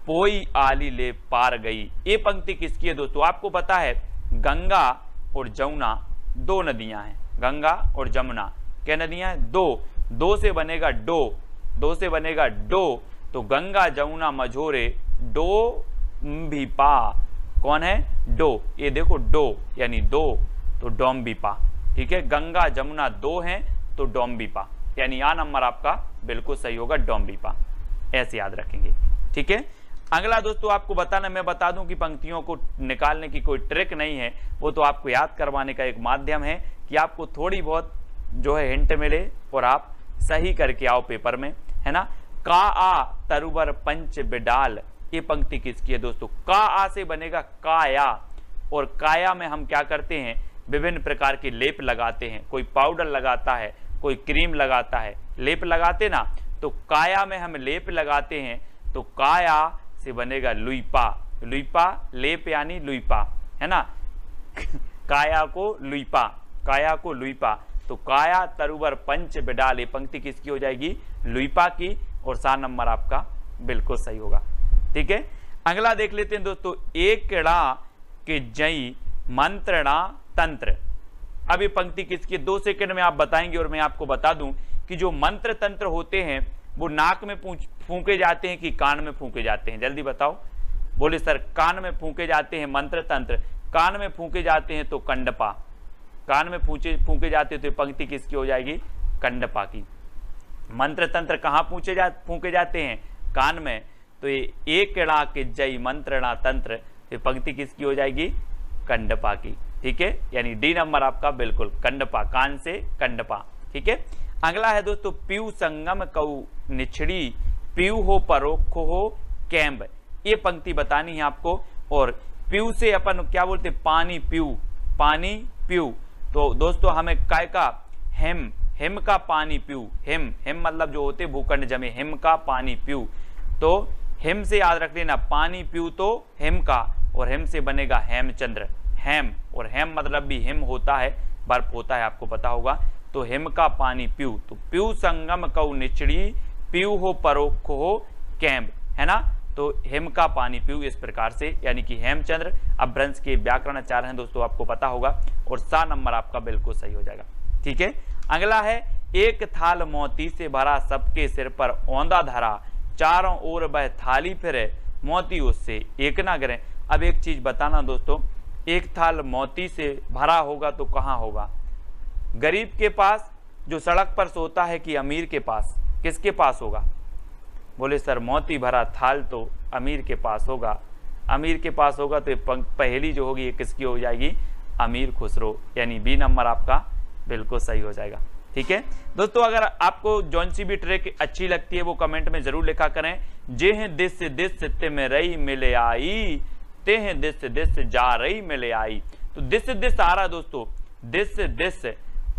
A: पोई आली ले पार गई। ये पंक्ति किसकी है दोस्तों, आपको पता है गंगा और जमुना 2 नदियां हैं, गंगा और जमुना क्या नदियां हैं, 2 से बनेगा डो, 2 से बनेगा डो, तो गंगा जमुना मझोरे डो भी पा, कौन है, डो, ये देखो डो यानी 2 तो डोम्बिपा, ठीक है, गंगा जमुना 2 हैं तो डोम्बिपा, यानी आ नंबर आपका बिल्कुल सही होगा, डोम्बिपा, ऐसे याद रखेंगे, ठीक है। अगला दोस्तों आपको बताना, मैं बता दूं कि पंक्तियों को निकालने की कोई ट्रिक नहीं है, वो तो आपको याद करवाने का एक माध्यम है कि आपको थोड़ी बहुत जो है हिंट मिले और आप सही करके आओ पेपर में, है ना। का आ तरुवर पंच बिडाल, ये पंक्ति किसकी है दोस्तों, का आ से बनेगा काया, और काया में हम क्या करते हैं, विभिन्न प्रकार के लेप लगाते हैं, कोई पाउडर लगाता है, कोई क्रीम लगाता है, लेप लगाते ना, तो काया में हम लेप लगाते हैं, तो काया से बनेगा लुईपा, लुईपा लेप यानी लुईपा, है ना, काया को लुईपा, काया को लुईपा, तो काया तरुवर पंच बिडाल, ये पंक्ति किसकी हो जाएगी, लुईपा की, और 7 नंबर आपका बिल्कुल सही होगा, ठीक है। अगला देख लेते हैं दोस्तों, एकड़ा के जई मंत्रणा तंत्र। अब ये पंक्ति किसकी, 2 सेकंड में आप बताएंगे, और मैं आपको बता दूं कि जो मंत्र तंत्र होते हैं वो नाक में फूंके जाते हैं कि कान में फूंके जाते हैं, जल्दी बताओ, बोले सर कान में फूंके जाते हैं मंत्र तंत्र, कान में फूंके जाते हैं तो कंडपा, कान में फूंके जाते हैं तो पंक्ति किसकी हो जाएगी, कंडपा की। मंत्र तंत्र कहाँ फूंके जाते हैं, कान में, तो ये एकड़ा के जय मंत्रणा तंत्र, ये पंक्ति किसकी हो जाएगी, कंडपा की, ठीक है, यानी डी नंबर आपका बिल्कुल कंडपा, कान से कंडपा, ठीक है। अगला है दोस्तों पीयू संगम कऊ निछड़ी पीयू हो परोखो हो कैम्ब, ये पंक्ति बतानी है आपको। और पीयू से अपन क्या बोलते, पानी पीयू, पानी पीयू, तो दोस्तों हमें काय का, हेम, हिम का पानी पीयू, हिम, हिम मतलब जो होते भूखंड जमे, हिम का पानी पीयू, तो हिम से याद रख लेना, पानी पीयू तो हिम का, और हिम से बनेगा हेमचंद्र, हेम, और हेम मतलब भी हिम होता है, बर्फ होता है, आपको पता होगा, तो हिम का पानी पीयू, तो पीयू संगम कऊ निचड़ी पीयू हो परोख हो कैम्ब, है ना, तो हिम का पानी पीयू, इस प्रकार से, यानी कि हेमचंद्र। अब भ्रंश के व्याकरणाचार्य हैं दोस्तों, आपको पता होगा, और 7 नंबर आपका बिल्कुल सही हो जाएगा, ठीक है। अगला है एक थाल मोती से भरा सबके सिर पर औंधा धरा चारों ओर बह थाली फिरे मोती उससे एक ना गिरे। अब एक चीज बताना दोस्तों, एक थाल मोती से भरा होगा तो कहाँ होगा, गरीब के पास जो सड़क पर सोता है कि अमीर के पास, किसके पास होगा, बोले सर मोती भरा थाल तो अमीर के पास होगा, अमीर के पास होगा, तो पहली जो होगी ये किसकी हो जाएगी, अमीर खुसरो, यानी बी नंबर आपका बिल्कुल सही हो जाएगा, ठीक है दोस्तों। अगर आपको जौन सी भी ट्रिक अच्छी लगती है वो कमेंट में जरूर लिखा करें। जे हैं दिस दिस ते में रही मिले आई, ते हैं दिस दिस जा रही मिले आई, तो दिस दिस आ रहा दोस्तों, दिस दिस,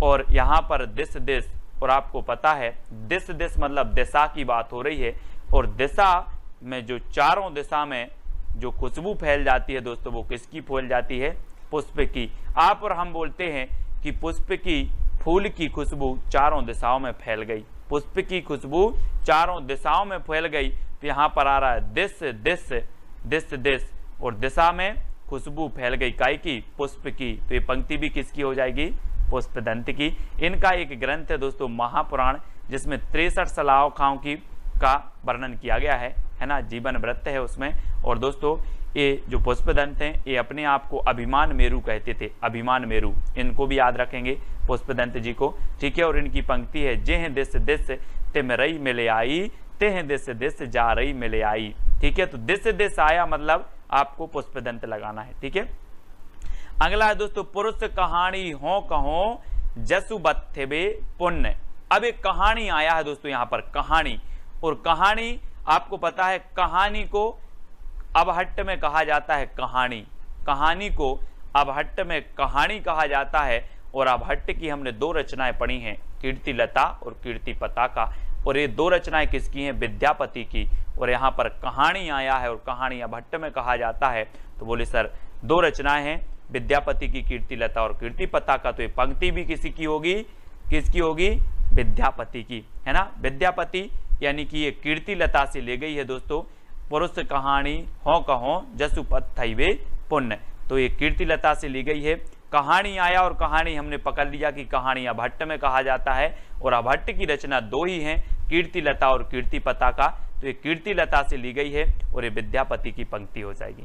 A: और यहाँ पर दिस दिस, और आपको पता है दिस दिस मतलब दिशा की बात हो रही है, और दिशा में जो चारों दिशा में जो खुशबू फैल जाती है दोस्तों, वो किसकी फैल जाती है, पुष्प की। आप और हम बोलते हैं कि पुष्प की, फूल की खुशबू चारों दिशाओं में फैल गई, पुष्प की खुशबू चारों दिशाओं में फैल गई, तो यहाँ पर आ रहा है दिस दिस दिस दिस, और दिशा में खुशबू फैल गई काय की, पुष्प की, तो ये पंक्ति भी किसकी हो जाएगी, पुष्पदंत की। इनका एक ग्रंथ है दोस्तों महापुराण, जिसमें 63 सलाखाओं की का वर्णन किया गया है ना, जीवन वृत्त है उसमें। और दोस्तों ये जो पुष्पदंत हैं ये अपने आप को अभिमान मेरु कहते थे, अभिमान मेरु, इनको भी याद रखेंगे पुष्पदंत जी को, ठीक है। और इनकी पंक्ति है, जेह दिस दिस तिम रई मिले आई, तेह दिस दिस जा रही मिले आई, ठीक है। तो दिस दिस आया मतलब आपको पुष्पदंत लगाना है, ठीक है। अगला है दोस्तों, पुरुष कहानी हो कहो जसु बत्थे पुण्य। अब एक कहानी आया है दोस्तों यहाँ पर, कहानी, और कहानी आपको पता है कहानी को अबहट्ट में कहा जाता है कहानी, कहानी को अबहट्ट में कहानी कहा जाता है। और अबहट्ट की हमने 2 रचनाएं पढ़ी हैं, कीर्तिलता और कीर्ति पताका, और ये 2 रचनाएं किसकी हैं, विद्यापति की। और यहाँ पर कहानी आया है और कहानी अबहट्ट में कहा जाता है, तो बोले सर 2 रचनाएं हैं विद्यापति की, कीर्तिलता और कीर्ति पताका, तो ये पंक्ति भी किसी की होगी, किसकी होगी, विद्यापति की, है ना। विद्यापति यानी कि ये कीर्तिलता से ले गई है दोस्तों, पुरुष कहानी हो कहो जसु पत्थैवे पुण्य, तो ये कीर्तिलता से ली गई है। कहानी आया और कहानी हमने पकड़ लिया कि कहानी अबहट्ट में कहा जाता है, और अबहट्ट की रचना 2 ही हैं, कीर्तिलता और कीर्ति पताका, तो ये कीर्तिलता से ली गई है और ये विद्यापति की पंक्ति हो जाएगी।